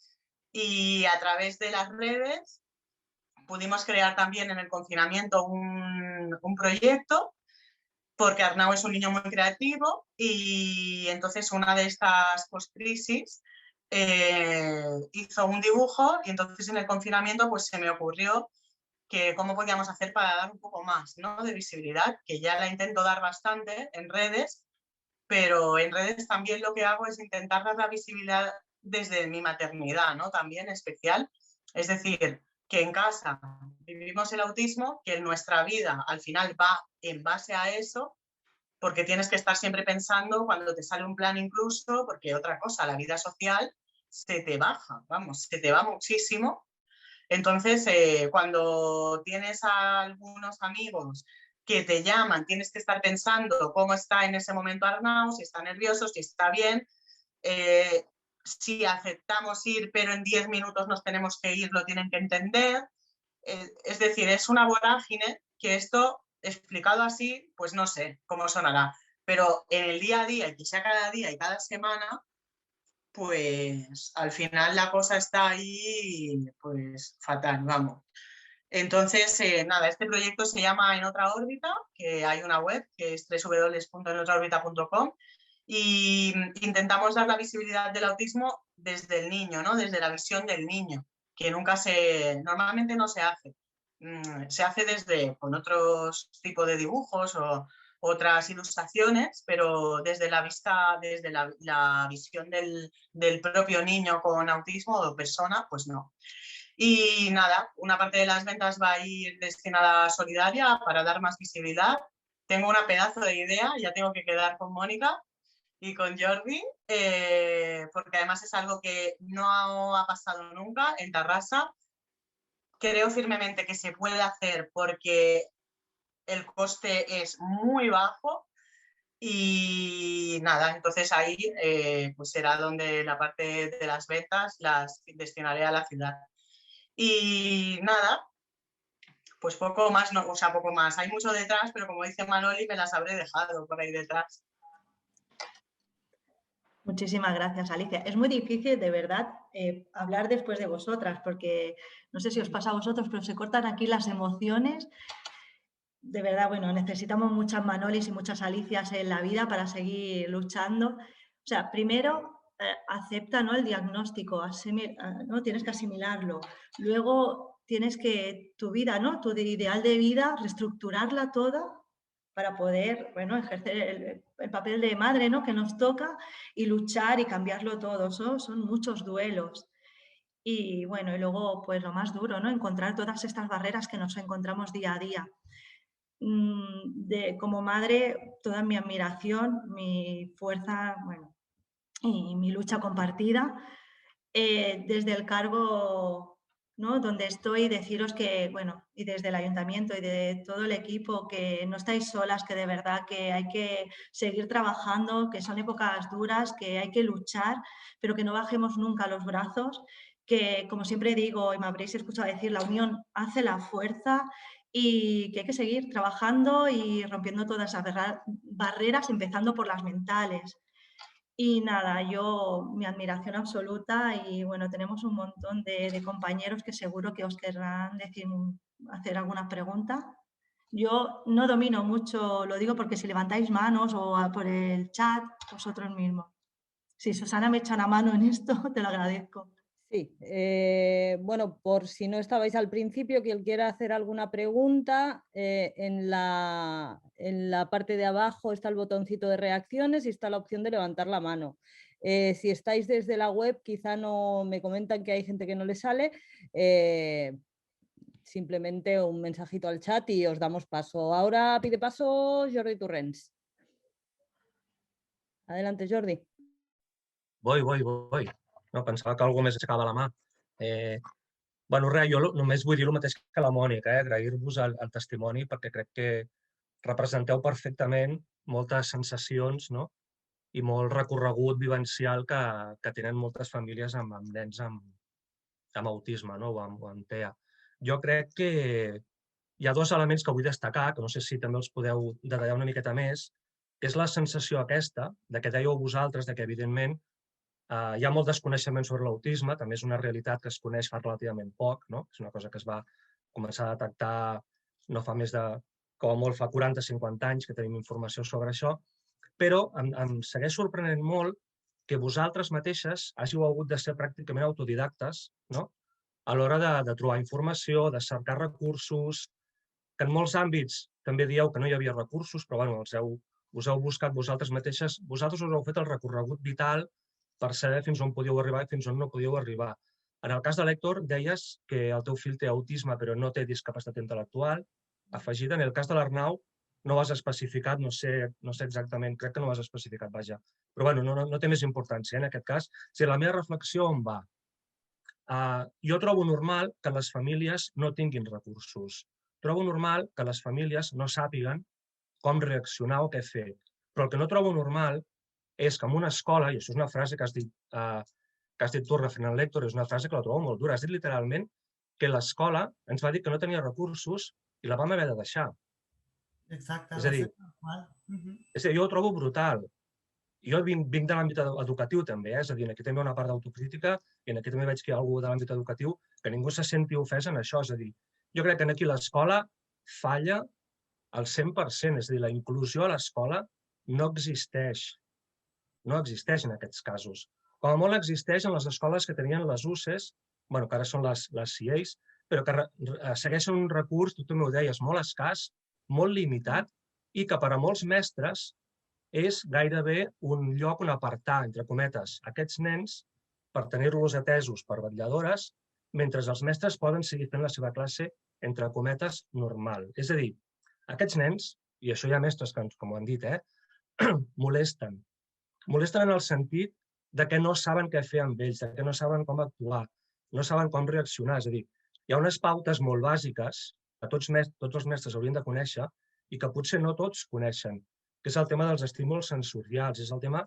Speaker 3: y a través de las redes pudimos crear también en el confinamiento un proyecto, porque Arnau es un niño muy creativo y entonces una de estas post-crisis hizo un dibujo, y entonces en el confinamiento pues se me ocurrió que cómo podíamos hacer para dar un poco más, ¿no?, de visibilidad, que ya la intento dar bastante en redes, pero en redes también lo que hago es intentar dar la visibilidad desde mi maternidad, ¿no?, también especial. Es decir, que en casa vivimos el autismo, que en nuestra vida al final va en base a eso, porque tienes que estar siempre pensando cuando te sale un plan, incluso, porque otra cosa, la vida social se te baja, vamos, se te va muchísimo. Entonces, cuando tienes a algunos amigos que te llaman, tienes que estar pensando cómo está en ese momento Arnau, si está nervioso, si está bien, si aceptamos ir, pero en 10 minutos nos tenemos que ir, lo tienen que entender. Es decir, es una vorágine que esto, explicado así, pues no sé cómo sonará, pero en el día a día, y que sea cada día y cada semana, pues al final la cosa está ahí pues fatal, vamos. Entonces, nada, este proyecto se llama En Otra Órbita, que hay una web que es www.enotraorbita.com, y intentamos dar la visibilidad del autismo desde el niño, ¿no?, desde la visión del niño, que normalmente no se hace. Se hace con otros tipos de dibujos o otras ilustraciones, pero desde la vista, desde la visión del propio niño con autismo o persona, pues no. Y nada, una parte de las ventas va a ir destinada a Solidaria para dar más visibilidad. Tengo una pedazo de idea, ya tengo que quedar con Mónica y con Jordi, porque además es algo que no ha pasado nunca en Tarrasa. Creo firmemente que se puede hacer porque el coste es muy bajo. Y nada, entonces ahí pues será donde la parte de las ventas las destinaré a la ciudad. Y nada, pues poco más, no, o sea, poco más. Hay mucho detrás, pero como dice Manoli, me las habré dejado por ahí detrás.
Speaker 1: Muchísimas gracias, Alicia. Es muy difícil, de verdad, hablar después de vosotras, porque no sé si os pasa a vosotros, pero se cortan aquí las emociones. De verdad, bueno, necesitamos muchas Manolis y muchas Alicias en la vida para seguir luchando. O sea, primero, acepta, ¿no?, el diagnóstico, ¿no?, tienes que asimilarlo. Luego tienes que tu vida, ¿no?, tu ideal de vida, reestructurarla toda para poder, bueno, ejercer el papel de madre, ¿no?, que nos toca, y luchar y cambiarlo todo. Son muchos duelos. Y bueno, y luego, pues lo más duro, ¿no?, encontrar todas estas barreras que nos encontramos día a día. Como madre, toda mi admiración, mi fuerza, bueno, y mi lucha compartida. Desde el cargo, ¿no?, donde estoy, deciros que, bueno, y desde el ayuntamiento y de todo el equipo, que no estáis solas, que de verdad que hay que seguir trabajando, que son épocas duras, que hay que luchar, pero que no bajemos nunca los brazos, que, como siempre digo, y me habréis escuchado decir, la unión hace la fuerza y que hay que seguir trabajando y rompiendo todas esas barreras, empezando por las mentales. Y nada, mi admiración absoluta y bueno, tenemos un montón de compañeros que seguro que os querrán hacer alguna pregunta. Yo no domino mucho, lo digo porque si levantáis manos o por el chat, vosotros mismos. Si Susana me echa una mano en esto, te lo agradezco.
Speaker 4: Sí, bueno, por si no estabais al principio, quien quiera hacer alguna pregunta, en la parte de abajo está el botoncito de reacciones y está la opción de levantar la mano. Si estáis desde la web, quizá no me comentan que hay gente que no le sale, simplemente un mensajito al chat y os damos paso. Ahora pide paso Jordi Torrents. Adelante, Jordi.
Speaker 5: Voy. No, pensava que algú més aixecava la mà. Bueno, res, jo només vull dir el mateix que la Mònica, agrair-vos el testimoni perquè crec que representeu perfectament moltes sensacions, no? I molt recorregut vivencial que tenen moltes famílies amb nens amb autisme, no? o amb TEA. Jo crec que hi ha dos elements que vull destacar, que no sé si també els podeu detallar una miqueta més, que és la sensació aquesta, de que dèieu vosaltres, de que evidentment hi ha molt desconeixement sobre l'autisme, també és una realitat que es coneix fa relativament poc, no? És una cosa que es va començar a detectar no fa més de, com a molt fa 40-50 anys que tenim informació sobre això, però em segueix sorprenent molt que vosaltres mateixes hàgiu hagut de ser pràcticament autodidactes, no? A l'hora de trobar informació, de cercar recursos, que en molts àmbits també dieu que no hi havia recursos, però bueno, us heu buscat vosaltres mateixes, vosaltres us heu fet el recorregut vital per saber fins on podíeu arribar i fins on no podíeu arribar. En el cas de l'Hèctor, deies que el teu fill té autisme però no té discapacitat intel·lectual afegida. En el cas de l'Arnau no ho has especificat, no sé exactament, crec que no ho has especificat, vaja. Però bueno, no té més importància en aquest cas. O sigui, la meva reflexió on va? Jo trobo normal que les famílies no tinguin recursos. Trobo normal que les famílies no sàpiguen com reaccionar o què fer. Però el que no trobo normal és que en una escola, i això és una frase que has dit tu referent l'Hèctor, és una frase que la trobo molt dura, has dit literalment que l'escola ens va dir que no tenia recursos i la vam haver de deixar.
Speaker 2: Exacte.
Speaker 5: És a dir, jo ho trobo brutal. Jo vinc de l'àmbit educatiu també, és a dir, aquí també hi ha una part d'autocrítica i aquí també veig que hi ha algú de l'àmbit educatiu que ningú se senti ofès en això. És a dir, jo crec que aquí l'escola falla al 100%, és a dir, la inclusió a l'escola no existeix. No existeix en aquests casos. Com a molt existeix en les escoles que tenien les UCES, que ara són les CIEIs, però que segueixen un recurs, tu també ho deies, molt escàs, molt limitat, i que per a molts mestres és gairebé un lloc on apartar, entre cometes, aquests nens per tenir-los atesos per vetlladores, mentre els mestres poden seguir fent la seva classe, entre cometes, normal. És a dir, aquests nens, i això hi ha mestres que, com ho han dit, molesten. Molesten en el sentit que no saben què fer amb ells, que no saben com actuar, no saben com reaccionar. És a dir, hi ha unes pautes molt bàsiques que tots els mestres haurien de conèixer i que potser no tots coneixen, que és el tema dels estímuls sensorials, és el tema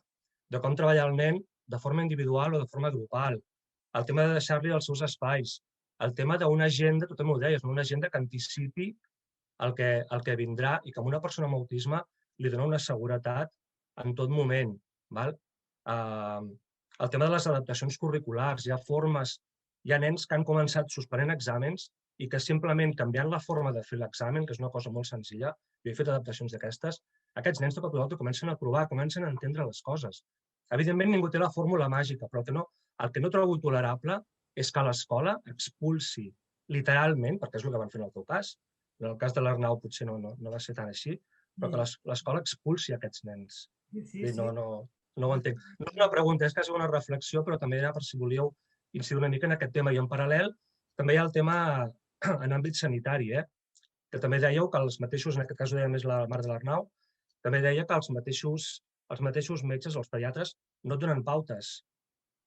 Speaker 5: de com treballar el nen de forma individual o de forma grupal, el tema de deixar-li els seus espais, el tema d'una agenda, tu també ho deies, una agenda que anticipi el que vindrà i que a una persona amb autisme li dona una seguretat en tot moment. El tema de les adaptacions curriculars, hi ha nens que han començat suspenent exàmens i que simplement canviant la forma de fer l'examen, que és una cosa molt senzilla, jo he fet adaptacions d'aquestes, aquests nens de cop i volta comencen a provar, comencen a entendre les coses. Evidentment ningú té la fórmula màgica, però el que no trobo tolerable és que l'escola expulsi literalment, perquè és el que van fer en el teu cas, en el cas de l'Arnau potser no va ser tan així, però que l'escola expulsi aquests nens. No ho entenc. No és una pregunta, és quasi una reflexió, però també era per si volíeu incidir una mica en aquest tema. I en paral·lel també hi ha el tema en àmbit sanitari, que també dèieu que els mateixos, en aquest cas ho deia més la mare de l'Arnau, també deia que els mateixos metges, els pediatres, no et donen pautes,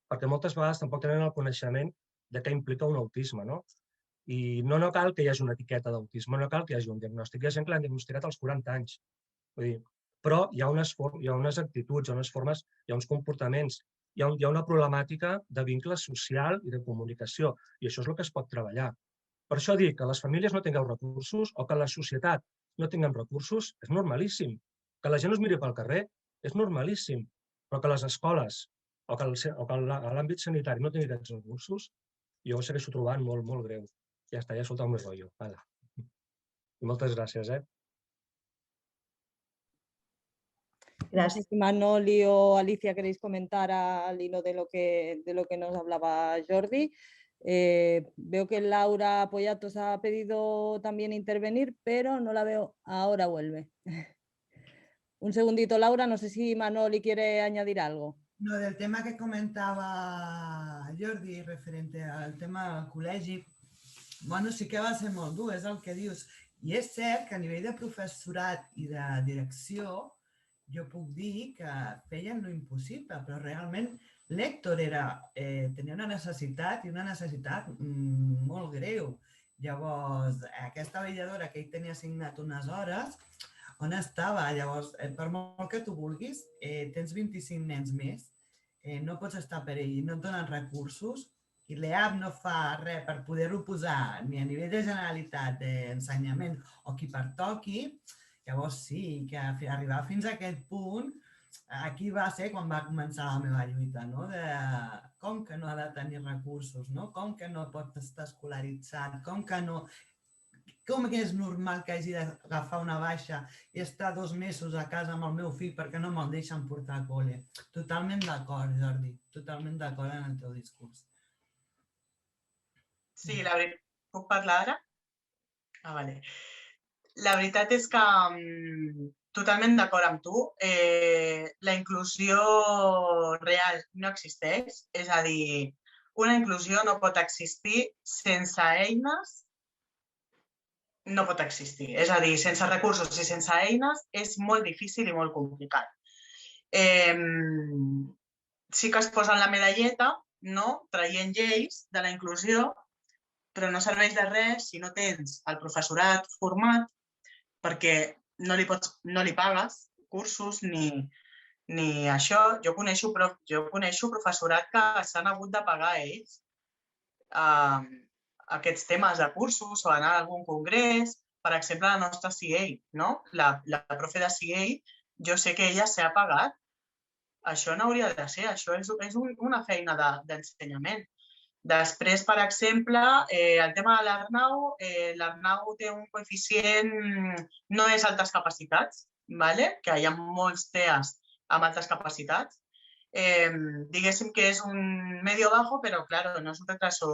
Speaker 5: perquè moltes vegades tampoc tenen el coneixement de què implica un autisme, no? I no cal que hi hagi una etiqueta d'autisme, no cal que hi hagi un diagnòstic. Hi ha gent que l'han diagnosticat als 40 anys. Vull dir, però hi ha unes actituds, hi ha unes formes, hi ha uns comportaments hi ha una problemàtica de vincle social i de comunicació, i això és el que es pot treballar. Per això dic que les famílies no tingueu recursos o que la societat no tinguem recursos és normalíssim. Que la gent us miri pel carrer és normalíssim, però que les escoles o que l'àmbit sanitari no tingui aquests recursos, jo ho segueixo trobant molt, molt greu. Ja està, ja he soltat el meu rotllo. I moltes gràcies.
Speaker 1: Gracias.
Speaker 4: Si Manoli o Alicia queréis comentar al hilo de lo que nos hablaba Jordi. Veo que Laura Poyatos ha pedido también intervenir, pero no la veo. Ahora vuelve. Un segundito, Laura, no sé si Manoli quiere añadir algo.
Speaker 2: No, del tema que comentava Jordi referente al tema del col·legi, bueno, sí que va ser molt dur, és el que dius. I és cert que a nivell de professorat i de direcció jo puc dir que feien lo impossible, però realment l'Héctor tenia una necessitat i una necessitat molt greu. Llavors, aquesta vetlladora que ell tenia assignat unes hores, on estava? Llavors, per molt que tu vulguis, tens 25 nens més, no pots estar per ell, no et donen recursos i l'EAP no fa res per poder-ho posar ni a nivell de Generalitat, d'ensenyament o qui pertoqui. Llavors sí, que arribar fins a aquest punt, aquí va ser quan va començar la meva lluita, no? De com que no ha de tenir recursos, no? Com que no pot estar escolaritzat, com que és normal que hagi d'agafar una baixa i estar 2 mesos a casa amb el meu fill perquè no me'l deixen portar a col·le. Totalment d'acord, Jordi, totalment d'acord en el teu discurs.
Speaker 3: Sí, la veritat... Puc parlar ara? Vale. La veritat és que totalment d'acord amb tu. La inclusió real no existeix, és a dir, una inclusió no pot existir sense eines, no pot existir. És a dir, sense recursos i sense eines és molt difícil i molt complicat. Sí que es posen la medalleta, traient lleis de la inclusió, però no serveix de res si no tens el professorat format perquè no li pagues cursos ni això. Jo coneixo professorat que s'han hagut de pagar ells aquests temes de cursos o anar a algun congrés. Per exemple, la nostra CA, la profe de CA, jo sé que ella s'ha pagat. Això no hauria de ser, això és una feina d'ensenyament. Després, per exemple, el tema de l'Arnau, l'Arnau té un coeficient, no és altes capacitats, que hi ha molts TEAs amb altes capacitats. Diguéssim que és un medio bajo, però, clar, no és un retraso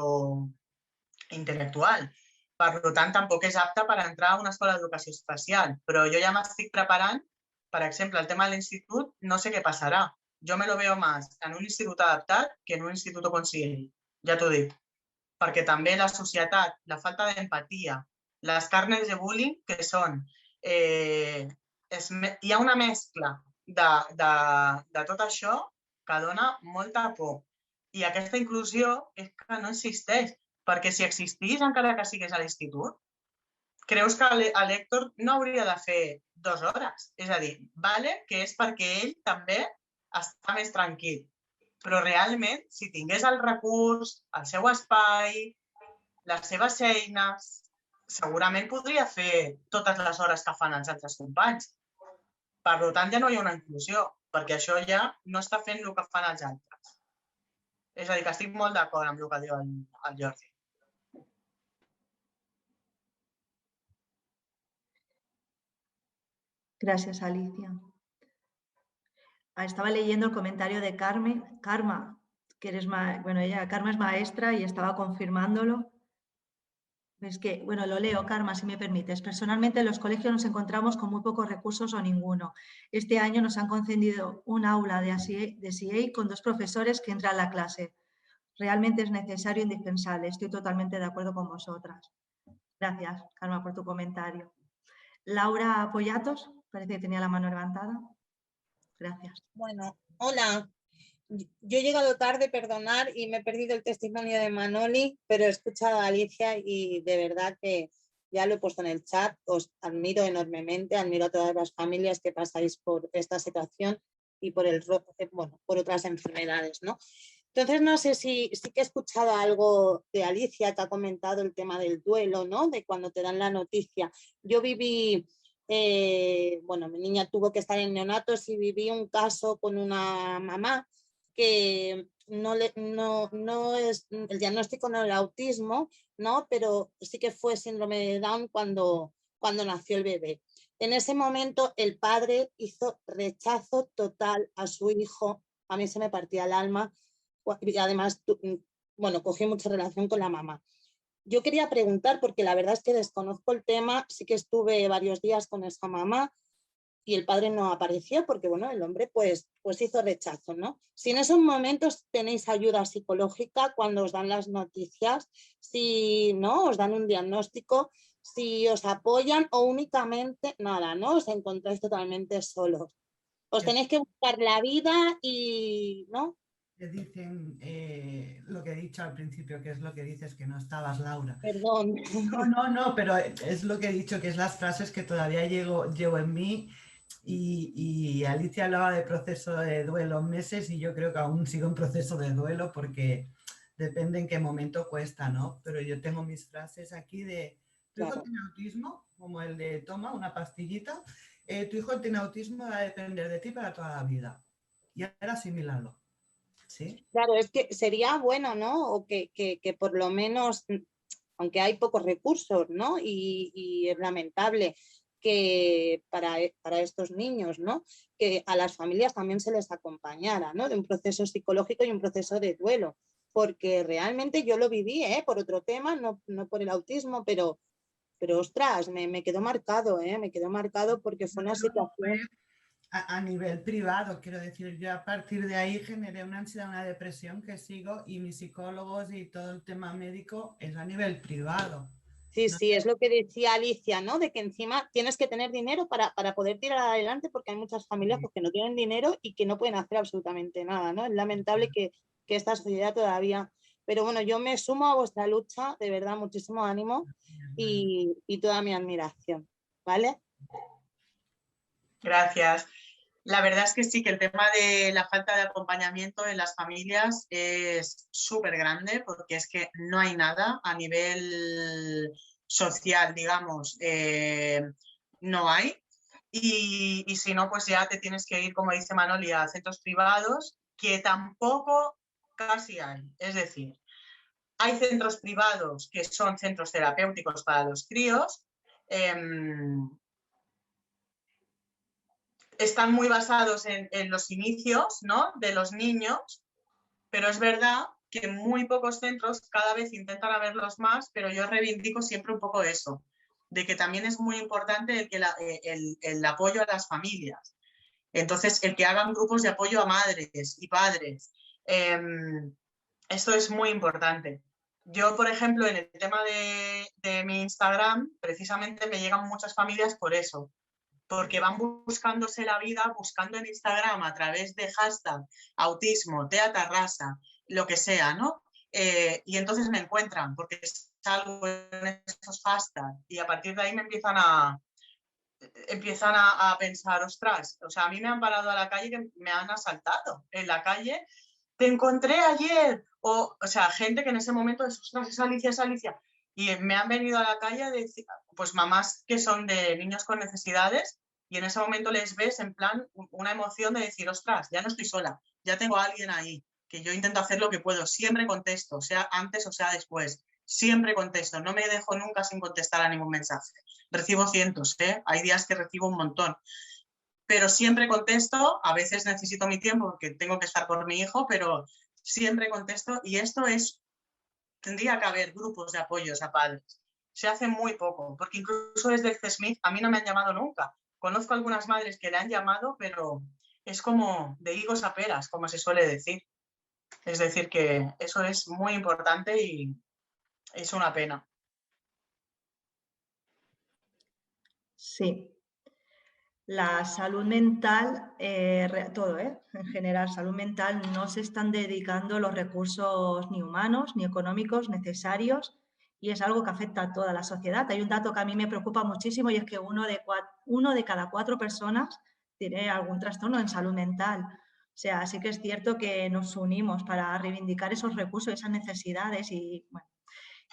Speaker 3: intel·lectual. Per tant, tampoc és apte per entrar a una escola d'educació especial. Però jo ja m'estic preparant, per exemple, el tema de l'institut, no sé què passarà. Jo me lo veo más en un institut adaptat que en un institut conscient. Ja t'ho dic, perquè també la societat, la falta d'empatia, les carnes de bullying que són... Hi ha una mescla de tot això que dona molta por. I aquesta inclusió és que no existeix, perquè si existís, encara que sigués a l'institut, creus que l'Héctor no hauria de fer 2 hores. És a dir, que és perquè ell també està més tranquil. Però realment, si tingués el recurs, el seu espai, les seves eines, segurament podria fer totes les hores que fan els altres companys. Per tant, ja no hi ha una inclusió, perquè això ja no està fent el que fan els altres. És a dir, que estic molt d'acord amb el que diu el Jordi.
Speaker 1: Gracias, Alicia. Estaba leyendo el comentario de Karma, que Karma es maestra y estaba confirmándolo. Es que, lo leo, Karma, si me permites. Personalmente, en los colegios nos encontramos con muy pocos recursos o ninguno. Este año nos han concedido un aula de CA con 2 profesores que entran a la clase. Realmente es necesario e indispensable. Estoy totalmente de acuerdo con vosotras. Gracias, Karma, por tu comentario. Laura Poyatos, parece que tenía la mano levantada. Gracias.
Speaker 6: Bueno, hola. Yo he llegado tarde, perdonar, y me he perdido el testimonio de Manoli, pero he escuchado a Alicia y de verdad que ya lo he puesto en el chat. Os admiro enormemente, admiro a todas las familias que pasáis por esta situación y por por otras enfermedades, ¿no? Entonces, no sé si sí que he escuchado algo de Alicia, que ha comentado el tema del duelo, ¿no? De cuando te dan la noticia. Yo viví, mi niña tuvo que estar en neonatos y viví un caso con una mamá que no es, el diagnóstico no era autismo, ¿no? Pero sí que fue síndrome de Down cuando nació el bebé. En ese momento el padre hizo rechazo total a su hijo. A mí se me partía el alma. Y además, cogí mucha relación con la mamá. Yo quería preguntar, porque la verdad es que desconozco el tema, sí que estuve varios días con esa mamá y el padre no apareció porque, el hombre pues hizo rechazo, ¿no? Si en esos momentos tenéis ayuda psicológica cuando os dan las noticias, si no os dan un diagnóstico, si os apoyan o únicamente nada, ¿no? Os encontráis totalmente solos. Os tenéis que buscar la vida y, ¿no?
Speaker 2: Te dicen lo que he dicho al principio, que es lo que dices, que no estabas, Laura.
Speaker 6: Perdón.
Speaker 2: No, pero es lo que he dicho, que es las frases que todavía llevo en mí. Y Alicia hablaba de proceso de duelo meses y yo creo que aún sigo en proceso de duelo porque depende en qué momento cuesta, ¿no? Pero yo tengo mis frases aquí de tu hijo tiene autismo, como el de toma una pastillita, tu hijo tiene autismo, va a depender de ti para toda la vida. Y ahora asimílalo. ¿Sí?
Speaker 6: Claro, es que sería bueno, ¿no? O que por lo menos, aunque hay pocos recursos, ¿no? Y es lamentable que para estos niños, ¿no? Que a las familias también se les acompañara, ¿no? De un proceso psicológico y un proceso de duelo. Porque realmente yo lo viví, por otro tema, no por el autismo, pero ostras, me quedó marcado, me quedó marcado porque fue una situación...
Speaker 2: A nivel privado, quiero decir, yo a partir de ahí generé una ansiedad, una depresión que sigo y mis psicólogos y todo el tema médico es a nivel privado.
Speaker 6: Sí, sí, es lo que decía Alicia, ¿no? De que encima tienes que tener dinero para poder tirar adelante porque hay muchas familias que no tienen dinero y que no pueden hacer absolutamente nada, ¿no? Es lamentable que esta sociedad todavía... Pero bueno, yo me sumo a vuestra lucha, de verdad, muchísimo ánimo y toda mi admiración, ¿vale?
Speaker 3: Gracias. La verdad es que sí, que el tema de la falta de acompañamiento en las familias es súper grande porque es que no hay nada a nivel social, digamos, no hay. Y si no, pues ya te tienes que ir, como dice Manoli, a centros privados, que tampoco casi hay. Es decir, hay centros privados que son centros terapéuticos para los críos, están muy basados en los inicios, ¿no? De los niños, pero es verdad que en muy pocos centros cada vez intentan haberlos más, pero yo reivindico siempre un poco eso, de que también es muy importante el apoyo a las familias. Entonces, el que hagan grupos de apoyo a madres y padres, esto es muy importante. Yo, por ejemplo, en el tema de mi Instagram, precisamente me llegan muchas familias por eso, porque van buscándose la vida, buscando en Instagram a través de hashtag autismo, Tea Tarrasa, lo que sea, ¿no? Y entonces me encuentran porque salgo en esos hashtags y a partir de ahí me empiezan a pensar, ostras, o sea, a mí me han parado a la calle, que me han asaltado en la calle, te encontré ayer, o sea, gente que en ese momento es, ostras, es Alicia, y me han venido a la calle a decir, pues mamás que son de niños con necesidades, y en ese momento les ves en plan una emoción de decir, ostras, ya no estoy sola, ya tengo a alguien ahí, que yo intento hacer lo que puedo, siempre contesto, sea antes o sea después, siempre contesto, no me dejo nunca sin contestar a ningún mensaje. Recibo cientos, hay días que recibo un montón, pero siempre contesto, a veces necesito mi tiempo porque tengo que estar por mi hijo, pero siempre contesto y esto tendría que haber grupos de apoyos a padres. Se hace muy poco, porque incluso desde el CESMID a mí no me han llamado nunca. Conozco algunas madres que le han llamado, pero es como de higos a peras, como se suele decir. Es decir, que eso es muy importante y es una pena.
Speaker 1: Sí. La salud mental, todo, en general, salud mental, no se están dedicando los recursos ni humanos ni económicos necesarios y es algo que afecta a toda la sociedad. Hay un dato que a mí me preocupa muchísimo y es que uno de cada 4 personas tiene algún trastorno en salud mental. O sea, sí que es cierto que nos unimos para reivindicar esos recursos, esas necesidades y bueno,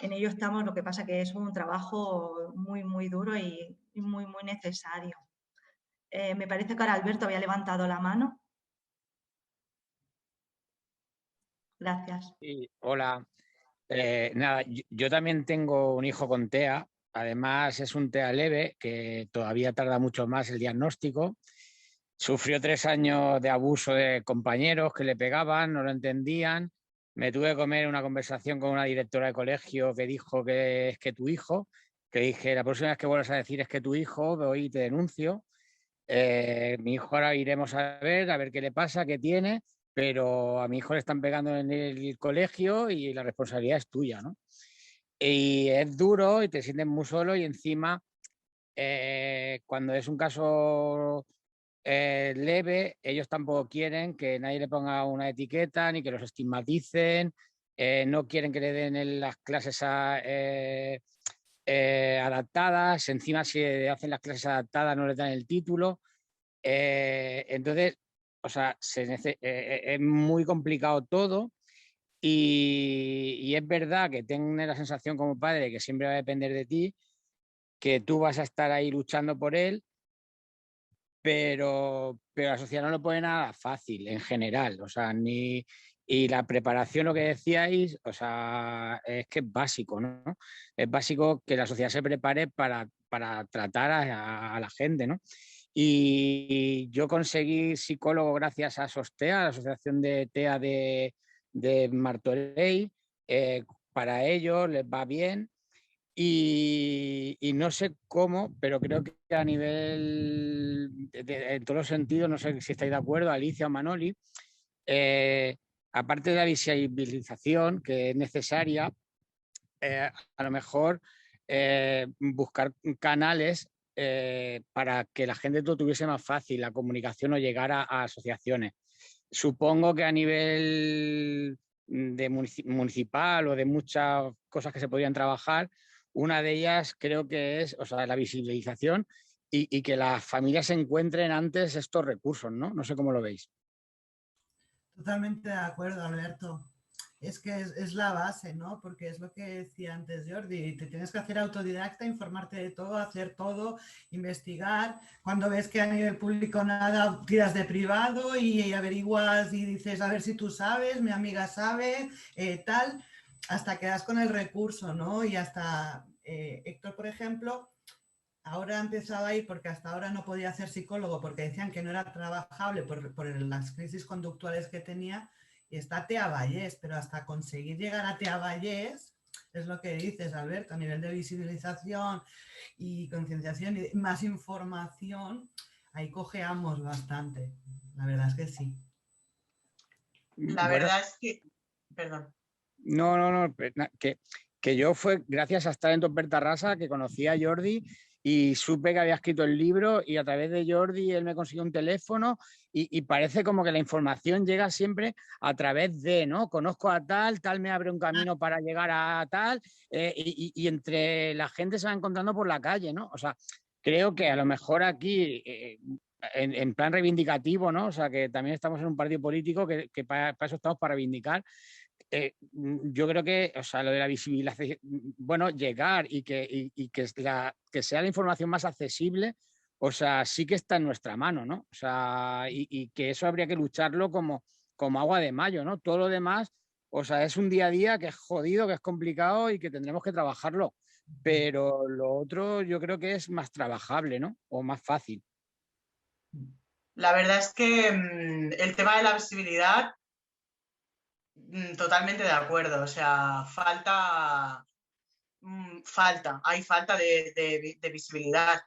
Speaker 1: en ello estamos. Lo que pasa que es un trabajo muy, muy duro y muy, muy necesario. Me parece que ahora Alberto había levantado la mano. Gracias.
Speaker 7: Sí, hola. Nada, yo también tengo un hijo con TEA. Además, es un TEA leve que todavía tarda mucho más el diagnóstico. Sufrió 3 años de abuso de compañeros que le pegaban, no lo entendían. Me tuve que comer una conversación con una directora de colegio que dijo que es que tu hijo, que dije, la próxima vez que vuelvas a decir es que tu hijo, voy y te denuncio. Mi hijo ahora iremos a ver qué le pasa, qué tiene, pero a mi hijo le están pegando en el colegio y la responsabilidad es tuya, ¿no? Y es duro y te sientes muy solo y encima, cuando es un caso leve, ellos tampoco quieren que nadie le ponga una etiqueta ni que los estigmaticen, no quieren que le den las clases adaptadas, encima si hacen las clases adaptadas no les dan el título. Entonces, o sea, es muy complicado todo y es verdad que tengo la sensación como padre que siempre va a depender de ti, que tú vas a estar ahí luchando por él, pero la sociedad no lo pone nada fácil en general, o sea, y la preparación, lo que decíais, o sea, es que es básico, ¿no? Es básico que la sociedad se prepare para tratar a la gente, ¿no? Y yo conseguí psicólogo gracias a SOSTEA, la Asociación de TEA de Martorell. Para ellos les va bien y no sé cómo, pero creo que a nivel, en todos los sentidos, no sé si estáis de acuerdo, Alicia o Manoli, aparte de la visibilización que es necesaria, a lo mejor buscar canales para que la gente lo tuviese más fácil, la comunicación o llegar a asociaciones. Supongo que a nivel de municipal o de muchas cosas que se podrían trabajar, una de ellas creo que es, o sea, la visibilización y que las familias encuentren antes estos recursos, ¿no? No sé cómo lo veis.
Speaker 2: Totalmente de acuerdo, Alberto. Es que es la base, ¿no? Porque es lo que decía antes Jordi, te tienes que hacer autodidacta, informarte de todo, hacer todo, investigar. Cuando ves que a nivel público nada, tiras de privado y averiguas y dices, a ver si tú sabes, mi amiga sabe, tal, hasta que das con el recurso, ¿no? Y hasta Héctor, por ejemplo, ahora empezaba a ir porque hasta ahora no podía ser psicólogo porque decían que no era trabajable por las crisis conductuales que tenía, y está TEA Vallés, pero hasta conseguir llegar a TEA Vallés, es lo que dices, Alberto, a nivel de visibilización y concienciación y más información, ahí cojeamos bastante, la verdad es que sí.
Speaker 3: La verdad es que, perdón.
Speaker 7: No, que yo fue gracias a estar en Top Bertarrasa que conocí a Jordi y supe que había escrito el libro y a través de Jordi él me consiguió un teléfono y parece como que la información llega siempre a través de, ¿no? Conozco a tal me abre un camino para llegar a tal y entre la gente se va encontrando por la calle, ¿no? O sea, creo que a lo mejor aquí... en plan reivindicativo, ¿no? O sea, que también estamos en un partido político que para eso estamos, para reivindicar. Yo creo que, o sea, lo de la visibilización, bueno, llegar y que sea la información más accesible, o sea, sí que está en nuestra mano, ¿no? O sea, y que eso habría que lucharlo como agua de mayo, ¿no? Todo lo demás, o sea, es un día a día que es jodido, que es complicado y que tendremos que trabajarlo. Pero lo otro yo creo que es más trabajable, ¿no? O más fácil.
Speaker 3: La verdad es que el tema de la visibilidad, totalmente de acuerdo. O sea, hay falta de visibilidad.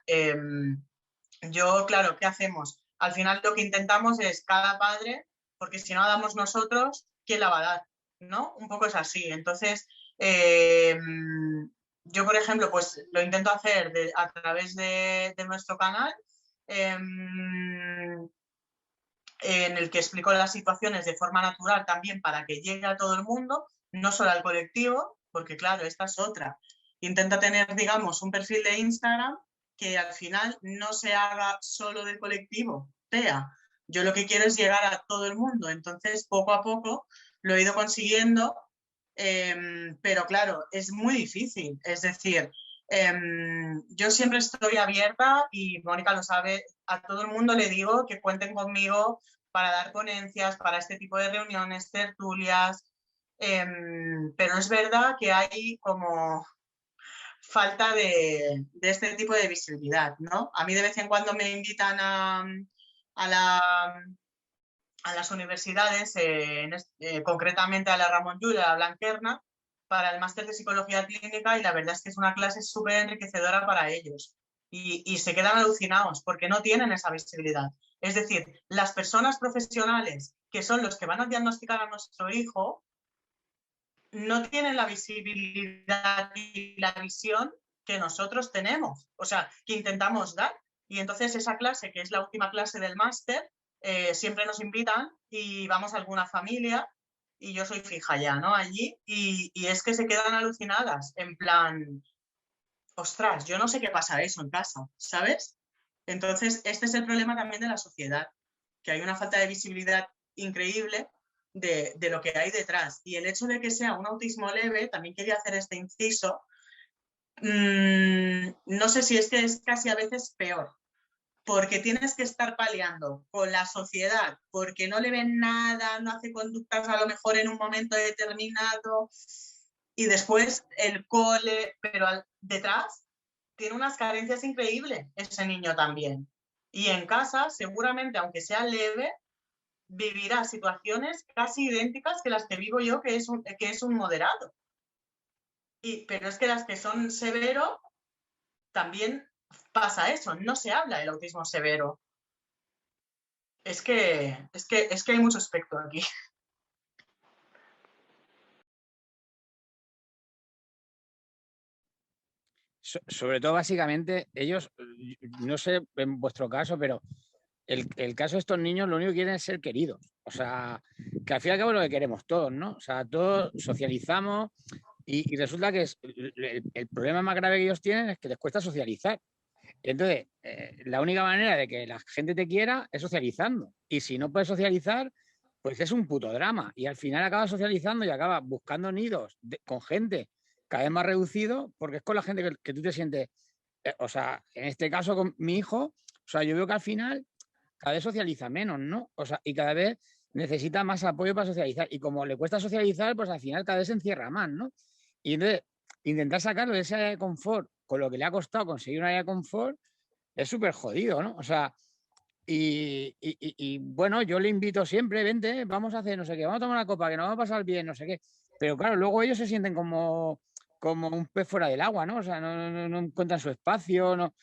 Speaker 3: Yo, claro, ¿qué hacemos? Al final lo que intentamos es cada padre, porque si no la damos nosotros, ¿quién la va a dar? ¿No? Un poco es así. Entonces, yo, por ejemplo, pues lo intento hacer a través de nuestro canal, en el que explico las situaciones de forma natural también para que llegue a todo el mundo, no solo al colectivo, porque claro, esta es otra. Intenta tener, digamos, un perfil de Instagram que al final no se haga solo del colectivo, TEA. Yo lo que quiero es llegar a todo el mundo, entonces poco a poco lo he ido consiguiendo, pero claro, es muy difícil. Es decir, yo siempre estoy abierta y Mónica lo sabe, a todo el mundo le digo que cuenten conmigo para dar ponencias, para este tipo de reuniones, tertulias, pero es verdad que hay como falta de este tipo de visibilidad, ¿no? A mí de vez en cuando me invitan a las universidades, concretamente a la Ramon Llull, a la Blanquerna, para el máster de psicología clínica, y la verdad es que es una clase súper enriquecedora para ellos. Y se quedan alucinados porque no tienen esa visibilidad. Es decir, las personas profesionales, que son los que van a diagnosticar a nuestro hijo, no tienen la visibilidad y la visión que nosotros tenemos, o sea, que intentamos dar. Y entonces esa clase, que es la última clase del máster, siempre nos invitan y vamos a alguna familia, y yo soy fija ya, ¿no? Allí, y es que se quedan alucinadas, en plan, ostras, yo no sé qué pasa eso en casa, ¿sabes? Entonces, este es el problema también de la sociedad, que hay una falta de visibilidad increíble de lo que hay detrás. Y el hecho de que sea un autismo leve, también quería hacer este inciso, no sé si es que es casi a veces peor, porque tienes que estar paliando con la sociedad, porque no le ven nada, no hace conductas a lo mejor en un momento determinado, y después el cole, pero detrás tiene unas carencias increíbles ese niño también. Y en casa, seguramente, aunque sea leve, vivirá situaciones casi idénticas que las que vivo yo, que es un moderado. Pero es que las que son severo, también pasa eso, no se habla del autismo severo. Es que hay mucho espectro aquí.
Speaker 7: Sobre todo, básicamente, ellos, no sé en vuestro caso, pero el caso de estos niños lo único que quieren es ser queridos. O sea, que al fin y al cabo es lo que queremos todos, ¿no? O sea, todos socializamos y resulta que el problema más grave que ellos tienen es que les cuesta socializar. Entonces, la única manera de que la gente te quiera es socializando. Y si no puedes socializar, pues es un puto drama. Y al final acabas socializando y acabas buscando nidos con gente cada vez más reducido, porque es con la gente que tú te sientes. O sea, en este caso con mi hijo, o sea, yo veo que al final cada vez socializa menos, ¿no? O sea, y cada vez necesita más apoyo para socializar. Y como le cuesta socializar, pues al final cada vez se encierra más, ¿no? Y entonces, intentar sacarlo de esa área de confort, con lo que le ha costado conseguir una área de confort, es súper jodido, ¿no? O sea, y bueno, yo le invito siempre, vente, vamos a hacer no sé qué, vamos a tomar una copa, que nos vamos a pasar bien, no sé qué. Pero claro, luego ellos se sienten como un pez fuera del agua, ¿no? O sea, no encuentran su espacio, no.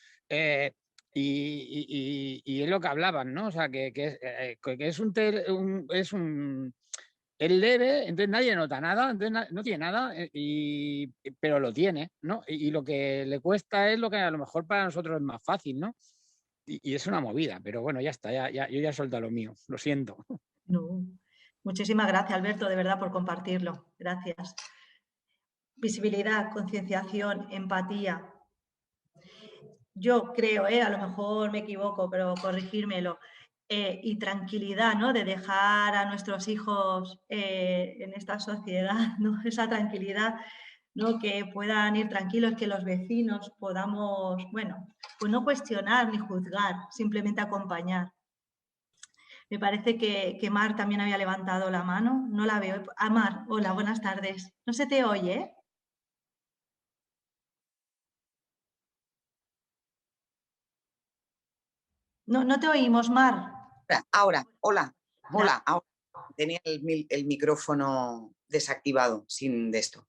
Speaker 7: Y es lo que hablaban, ¿no? O sea, que es leve, entonces nadie nota nada, entonces no tiene nada, pero lo tiene, ¿no? Y lo que le cuesta es lo que a lo mejor para nosotros es más fácil, ¿no? Y es una movida, pero bueno, ya está, yo ya he soltado lo mío, lo siento.
Speaker 1: No. Muchísimas gracias, Alberto, de verdad, por compartirlo. Gracias. Visibilidad, concienciación, empatía. Yo creo, a lo mejor me equivoco, pero corregírmelo, y tranquilidad, ¿no? De dejar a nuestros hijos en esta sociedad, ¿no? Esa tranquilidad, ¿no? Que puedan ir tranquilos, que los vecinos podamos, bueno, pues no cuestionar ni juzgar, simplemente acompañar. Me parece que Mar también había levantado la mano, no la veo. Mar, hola, buenas tardes. No se te oye, No te oímos, Mar.
Speaker 8: Ahora, hola, ahora tenía el micrófono desactivado sin de esto.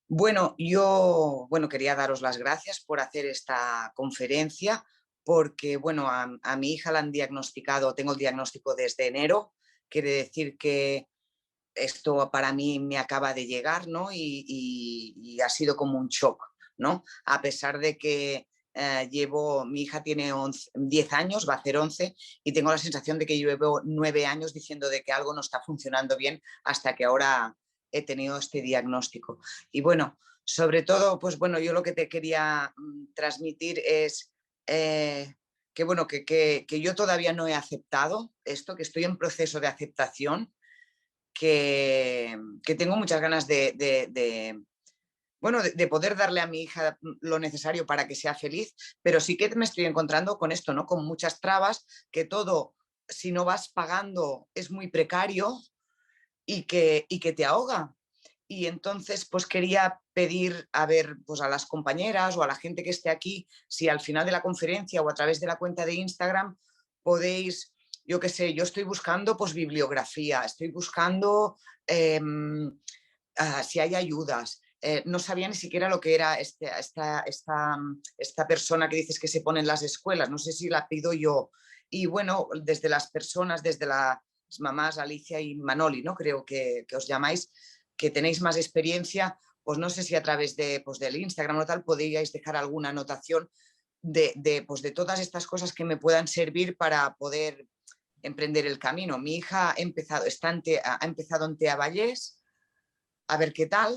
Speaker 8: Bueno, yo quería daros las gracias por hacer esta conferencia, porque bueno, a mi hija la han diagnosticado, tengo el diagnóstico desde enero, quiere decir que esto para mí me acaba de llegar, ¿no? Y ha sido como un shock, ¿no? A pesar de que mi hija tiene 10 años, va a hacer 11, y tengo la sensación de que llevo 9 años diciendo de que algo no está funcionando bien hasta que ahora he tenido este diagnóstico. Y bueno, sobre todo, pues bueno, yo lo que te quería transmitir es bueno, que yo todavía no he aceptado esto, que estoy en proceso de aceptación, que tengo muchas ganas de poder darle a mi hija lo necesario para que sea feliz, pero sí que me estoy encontrando con esto, ¿no? Con muchas trabas, que todo, si no vas pagando, es muy precario y que te ahoga. Y entonces, pues quería pedir a ver, pues a las compañeras o a la gente que esté aquí, si al final de la conferencia o a través de la cuenta de Instagram podéis, yo qué sé, yo estoy buscando pues bibliografía, estoy buscando si hay ayudas. No sabía ni siquiera lo que era esta persona que dices que se pone en las escuelas, no sé si la pido yo. Y bueno, desde las personas, desde las mamás Alicia y Manoli, ¿no? Creo que os llamáis, que tenéis más experiencia, pues no sé si a través del Instagram o tal podríais dejar alguna anotación de todas estas cosas que me puedan servir para poder emprender el camino. Mi hija ha empezado en Tea Vallés, a ver qué tal.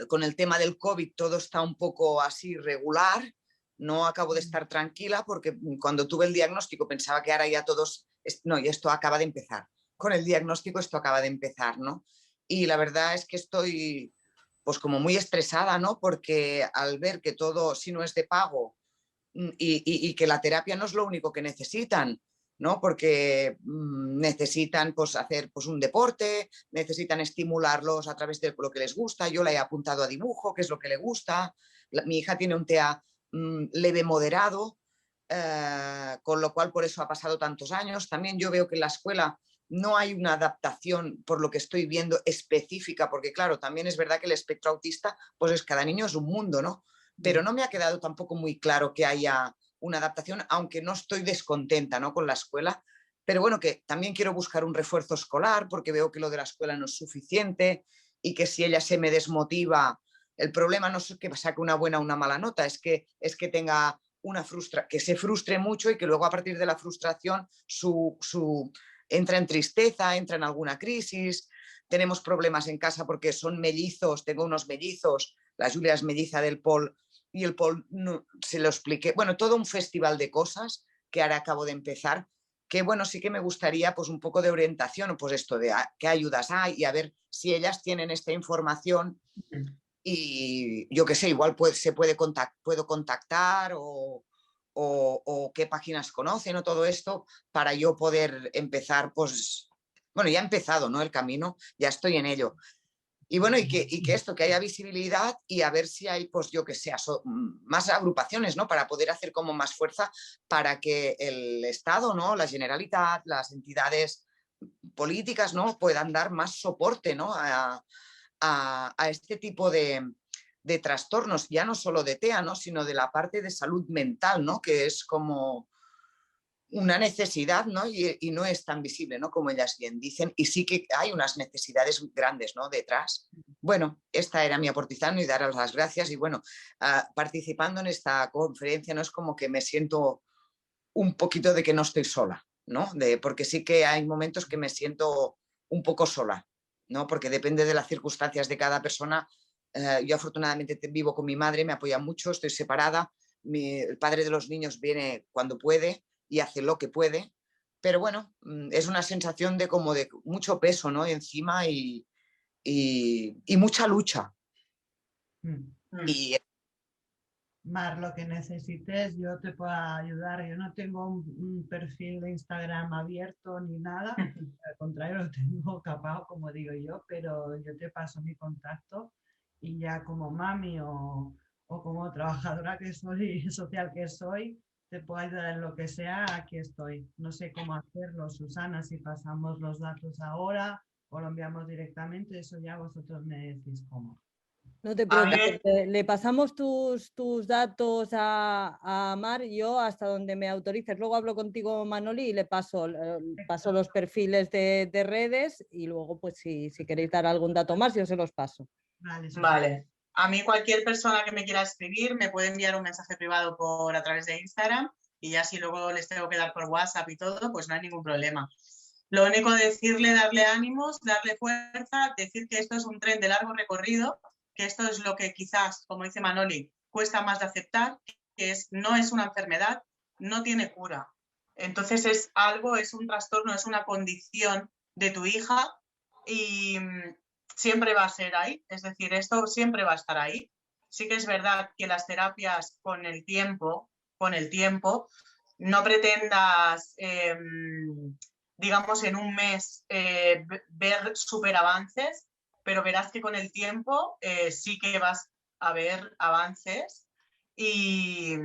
Speaker 8: Con el tema del COVID todo está un poco así regular. No acabo de estar tranquila porque cuando tuve el diagnóstico pensaba que ahora ya todos... No, y esto acaba de empezar. Con el diagnóstico esto acaba de empezar, ¿no? Y la verdad es que estoy pues como muy estresada, ¿no? Porque al ver que todo, si no es de pago y que la terapia no es lo único que necesitan, ¿no? Porque necesitan pues, hacer pues, un deporte, necesitan estimularlos a través de lo que les gusta. Yo la he apuntado a dibujo, que es lo que le gusta. Mi hija tiene un TEA leve moderado, con lo cual por eso ha pasado tantos años. También yo veo que en la escuela no hay una adaptación, por lo que estoy viendo, específica, porque claro, también es verdad que el espectro autista, pues es cada niño es un mundo, ¿no? Pero no me ha quedado tampoco muy claro que haya una adaptación, aunque no estoy descontenta, ¿no? Con la escuela, pero bueno, que también quiero buscar un refuerzo escolar porque veo que lo de la escuela no es suficiente y que si ella se me desmotiva, el problema no es que saque una buena o una mala nota, es que tenga que se frustre mucho y que luego a partir de la frustración entra en tristeza, entra en alguna crisis. Tenemos problemas en casa porque son mellizos, tengo unos mellizos, la Julia es melliza del Paul y el Paul no, se lo expliqué. Bueno, todo un festival de cosas que ahora acabo de empezar, que bueno, sí que me gustaría pues un poco de orientación, pues esto de qué ayudas hay y a ver si ellas tienen esta información y yo qué sé, igual puedo contactar o qué páginas conocen o todo esto para yo poder empezar, pues, bueno, ya he empezado, ¿no? El camino, ya estoy en ello. Y bueno, y que esto, que haya visibilidad y a ver si hay, pues yo que sé, más agrupaciones, ¿no? Para poder hacer como más fuerza para que el Estado, ¿no? La Generalitat, las entidades políticas, ¿no? Puedan dar más soporte, ¿no? A este tipo de trastornos, ya no solo de TEA, ¿no? Sino de la parte de salud mental, ¿no? Que es como una necesidad, ¿no? Y no es tan visible, ¿no? Como ellas bien dicen, y sí que hay unas necesidades grandes, ¿no? Detrás. Bueno, esta era mi aportación y daros las gracias y bueno, participando en esta conferencia no es como que me siento un poquito de que no estoy sola, ¿no? Porque sí que hay momentos que me siento un poco sola, ¿no? Porque depende de las circunstancias de cada persona. Yo afortunadamente vivo con mi madre, me apoya mucho, estoy separada, el padre de los niños viene cuando puede y hace lo que puede, pero bueno, es una sensación de como de mucho peso, ¿no? Encima y mucha lucha. Y
Speaker 2: Mar, lo que necesites, yo te puedo ayudar. Yo no tengo un perfil de Instagram abierto ni nada, al contrario, lo tengo capado, como digo yo, pero yo te paso mi contacto y ya como mami o como trabajadora que soy, social que soy, te puedo ayudar en lo que sea, aquí estoy. No sé cómo hacerlo, Susana, si pasamos los datos ahora o lo enviamos directamente, eso ya vosotros me decís cómo.
Speaker 4: No te preocupes, le pasamos tus datos a Mar, yo hasta donde me autorices. Luego hablo contigo, Manoli, y le paso los perfiles de redes y luego, pues si queréis dar algún dato más, yo se los paso.
Speaker 3: Vale. A mí cualquier persona que me quiera escribir me puede enviar un mensaje privado a través de Instagram y ya si luego les tengo que dar por WhatsApp y todo, pues no hay ningún problema. Lo único decirle, darle ánimos, darle fuerza, decir que esto es un tren de largo recorrido, que esto es lo que quizás, como dice Manoli, cuesta más de aceptar, que no es una enfermedad, no tiene cura. Entonces es algo, es un trastorno, es una condición de tu hija y siempre va a ser ahí, es decir, esto siempre va a estar ahí. Sí que es verdad que las terapias con el tiempo, no pretendas, digamos, en un mes ver súper avances, pero verás que con el tiempo sí que vas a ver avances. Y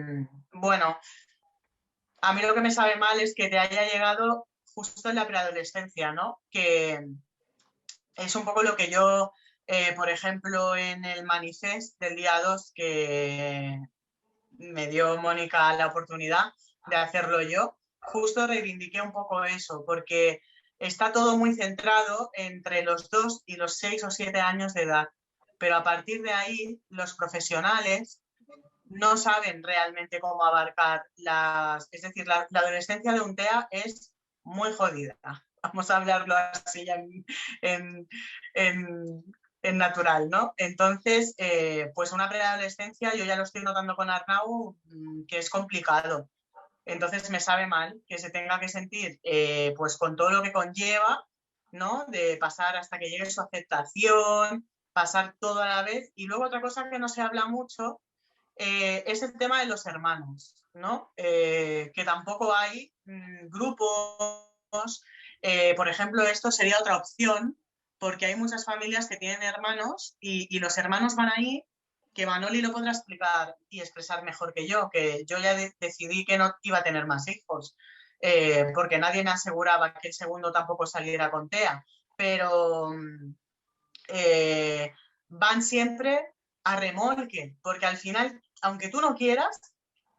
Speaker 3: bueno, a mí lo que me sabe mal es que te haya llegado justo en la preadolescencia, ¿no? Que es un poco lo que yo, por ejemplo, en el manifest del día 2, que me dio Mónica la oportunidad de hacerlo yo, justo reivindiqué un poco eso, porque está todo muy centrado entre los 2 y los 6 o 7 años de edad, pero a partir de ahí los profesionales no saben realmente cómo abarcar las... Es decir, la adolescencia de un TEA es muy jodida. Vamos a hablarlo así ya en natural, ¿no? Entonces, pues una preadolescencia, yo ya lo estoy notando con Arnau, que es complicado. Entonces me sabe mal que se tenga que sentir, pues con todo lo que conlleva, ¿no? De pasar hasta que llegue su aceptación, pasar todo a la vez. Y luego otra cosa que no se habla mucho es el tema de los hermanos, ¿no? Que tampoco hay grupos. Por ejemplo, esto sería otra opción, porque hay muchas familias que tienen hermanos y los hermanos van ahí, que Manoli lo podrá explicar y expresar mejor que yo ya decidí que no iba a tener más hijos, porque nadie me aseguraba que el segundo tampoco saliera con TEA, pero van siempre a remolque, porque al final, aunque tú no quieras,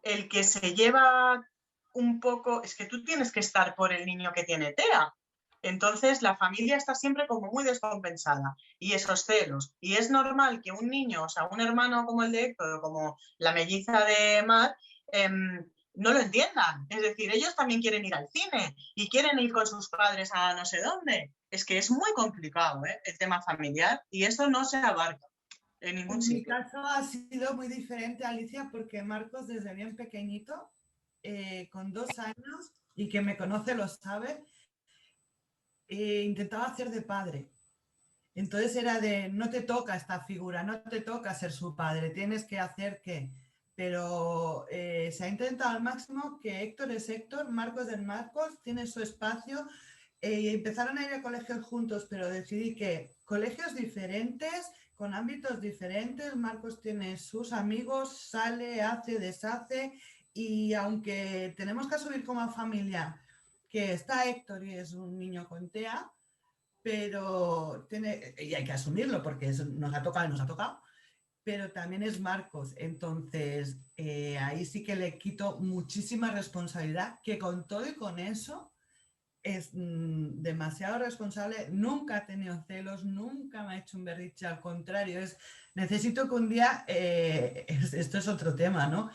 Speaker 3: el que se lleva un poco, es que tú tienes que estar por el niño que tiene TEA. Entonces la familia está siempre como muy descompensada y esos celos. Y es normal que un niño, o sea, un hermano como el de Héctor o como la melliza de Mar, no lo entiendan. Es decir, ellos también quieren ir al cine y quieren ir con sus padres a no sé dónde. Es que es muy complicado, el tema familiar, y eso no se abarca en ningún sitio.
Speaker 2: En mi caso ha sido muy diferente, Alicia, porque Marcos desde bien pequeñito, con 2 años, y quien me conoce lo sabe, intentaba hacer de padre. Entonces era de, no te toca esta figura, no te toca ser su padre, tienes que hacer que... Pero se ha intentado al máximo que Héctor es Héctor, Marcos es Marcos, tiene su espacio. Empezaron a ir a colegios juntos, pero decidí que colegios diferentes, con ámbitos diferentes, Marcos tiene sus amigos, sale, hace, deshace, y aunque tenemos que asumir como familia que está Héctor y es un niño con TEA, pero y hay que asumirlo porque nos ha tocado y nos ha tocado, pero también es Marcos. Entonces, ahí sí que le quito muchísima responsabilidad, que con todo y con eso es demasiado responsable, nunca ha tenido celos, nunca me ha hecho un berrinche, al contrario, necesito que un día, esto es otro tema, ¿no?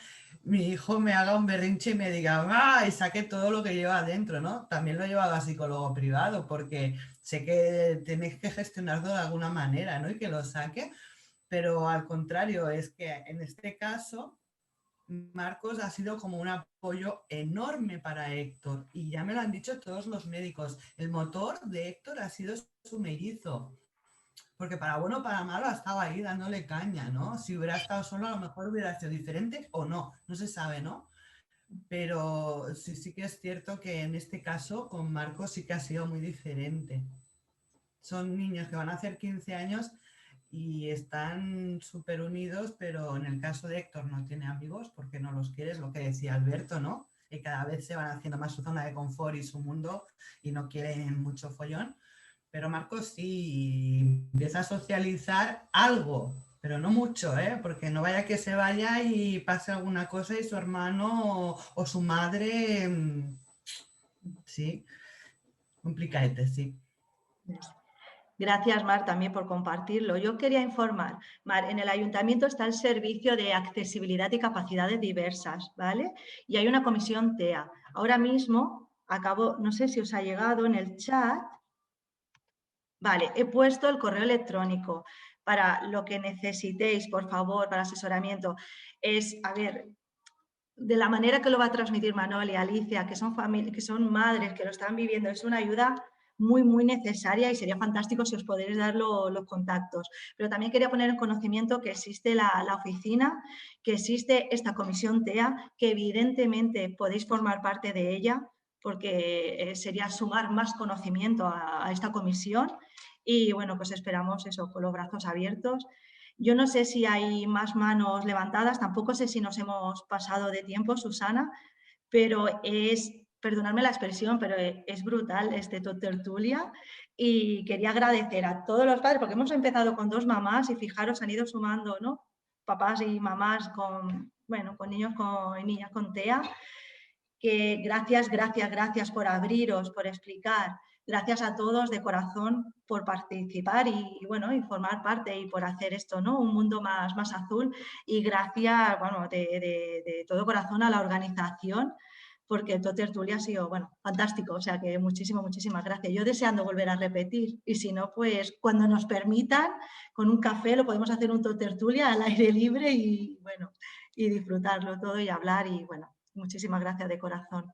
Speaker 2: Mi hijo me haga un berrinche y me diga, ¡ah! Y saque todo lo que lleva adentro, ¿no? También lo he llevado a psicólogo privado porque sé que tenéis que gestionarlo de alguna manera, ¿no? Y que lo saque, pero al contrario, es que en este caso Marcos ha sido como un apoyo enorme para Héctor y ya me lo han dicho todos los médicos. El motor de Héctor ha sido su mellizo, porque para bueno o para malo ha estado ahí dándole caña, ¿no? Si hubiera estado solo a lo mejor hubiera sido diferente o no, no se sabe, ¿no? Pero sí que es cierto que en este caso con Marcos sí que ha sido muy diferente. Son niños que van a hacer 15 años y están súper unidos, pero en el caso de Héctor no tiene amigos porque no los quiere, es lo que decía Alberto, ¿no? Y cada vez se van haciendo más su zona de confort y su mundo y no quieren mucho follón. Pero Marcos sí empieza a socializar algo, pero no mucho, porque no vaya que se vaya y pase alguna cosa y su hermano o su madre, sí, complicadete, sí.
Speaker 1: Gracias, Mar, también por compartirlo. Yo quería informar, Mar, en el ayuntamiento está el servicio de accesibilidad y capacidades diversas, ¿vale? Y hay una comisión TEA. Ahora mismo, acabo, no sé si os ha llegado en el chat. Vale, he puesto el correo electrónico para lo que necesitéis, por favor, para asesoramiento. Es, a ver, de la manera que lo va a transmitir Manol y Alicia, que son madres que lo están viviendo, es una ayuda muy, muy necesaria y sería fantástico si os podéis dar los contactos. Pero también quería poner en conocimiento que existe la oficina, que existe esta comisión TEA, que evidentemente podéis formar parte de ella, porque sería sumar más conocimiento a esta comisión. Y bueno, pues esperamos eso, con los brazos abiertos. Yo no sé si hay más manos levantadas, tampoco sé si nos hemos pasado de tiempo, Susana, pero perdonadme la expresión, pero es brutal este Tot Tertulia y quería agradecer a todos los padres, porque hemos empezado con 2 mamás y fijaros, han ido sumando, ¿no? Papás y mamás con niños y niñas con TEA, que gracias por abriros, por explicar. Gracias a todos de corazón por participar y formar parte y por hacer esto, ¿no? Un mundo más azul. Y gracias, de todo corazón a la organización, porque el Tot Tertulia ha sido, fantástico. O sea que muchísimas gracias. Yo deseando volver a repetir. Y si no, pues cuando nos permitan, con un café lo podemos hacer un Tot Tertulia al aire libre y disfrutarlo todo y hablar. Y muchísimas gracias de corazón.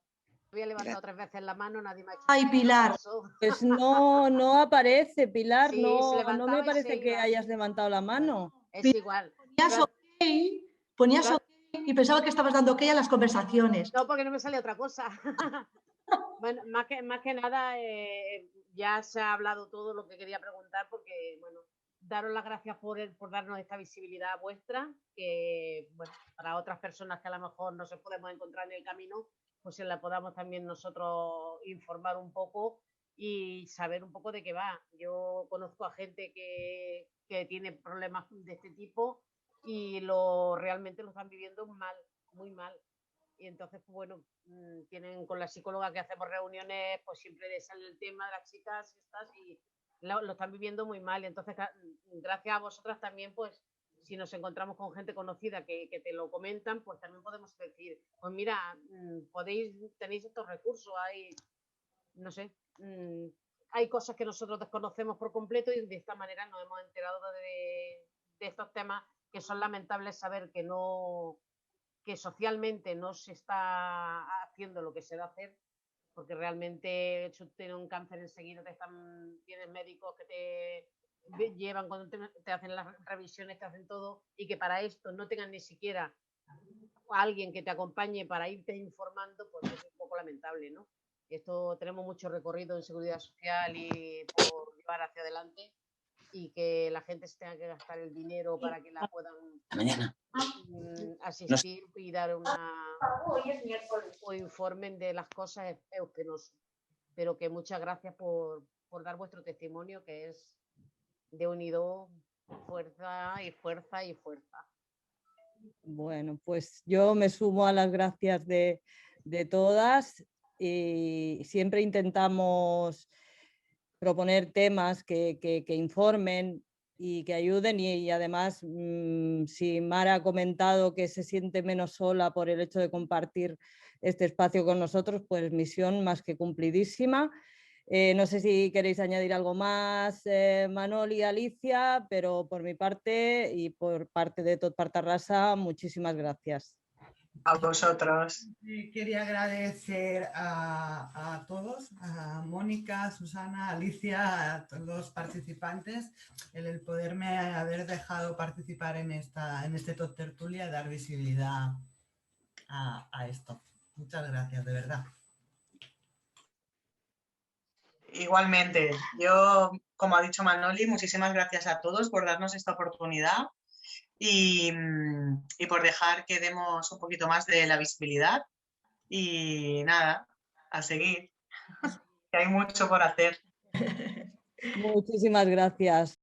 Speaker 9: Había levantado 3 veces la mano, nadie me ha hecho.
Speaker 1: ¡Ay, Pilar!
Speaker 4: Pues no aparece, Pilar,
Speaker 9: Sí,
Speaker 4: no me parece que hayas levantado la mano.
Speaker 9: Es igual.
Speaker 1: Ponías OK y pensaba que estabas dando OK a las conversaciones.
Speaker 9: No, porque no me sale otra cosa. Bueno, más que nada, ya se ha hablado todo lo que quería preguntar, porque, daros las gracias por darnos esta visibilidad vuestra, que, para otras personas que a lo mejor no se podemos encontrar en el camino, pues se la podamos también nosotros informar un poco y saber un poco de qué va. Yo conozco a gente que tiene problemas de este tipo y realmente lo están viviendo mal, muy mal. Y entonces, tienen con la psicóloga que hacemos reuniones, pues siempre sale el tema de las chicas estas y lo están viviendo muy mal. Y entonces, gracias a vosotras también, pues, si nos encontramos con gente conocida que te lo comentan, pues también podemos decir, pues mira, tenéis estos recursos, no sé, hay cosas que nosotros desconocemos por completo y de esta manera nos hemos enterado de estos temas que son lamentables saber que socialmente no se está haciendo lo que se debe hacer, porque realmente tienes un cáncer enseguida, tienes médicos que te llevan cuando te hacen las revisiones, te hacen todo, y que para esto no tengan ni siquiera alguien que te acompañe para irte informando, pues es un poco lamentable, ¿no? Esto tenemos mucho recorrido en seguridad social y por llevar hacia adelante, y que la gente se tenga que gastar el dinero para que la puedan asistir y dar o informen de las cosas es penoso. Pero que muchas gracias por dar vuestro testimonio, que es de unido, fuerza y fuerza y fuerza.
Speaker 4: Bueno, pues yo me sumo a las gracias de todas y siempre intentamos proponer temas que informen y que ayuden y además si Mara ha comentado que se siente menos sola por el hecho de compartir este espacio con nosotros, pues misión más que cumplidísima. No sé si queréis añadir algo más, Manol y Alicia, pero por mi parte y por parte de Tot Partarrasa, muchísimas gracias.
Speaker 3: A vosotros.
Speaker 2: Quería agradecer a todos, a Mónica, Susana, Alicia, a todos los participantes, el poderme haber dejado participar en este Tot Tertulia, dar visibilidad a esto. Muchas gracias, de verdad.
Speaker 3: Igualmente, yo, como ha dicho Manoli, muchísimas gracias a todos por darnos esta oportunidad y por dejar que demos un poquito más de la visibilidad. Y nada, a seguir, que hay mucho por hacer.
Speaker 4: Muchísimas gracias.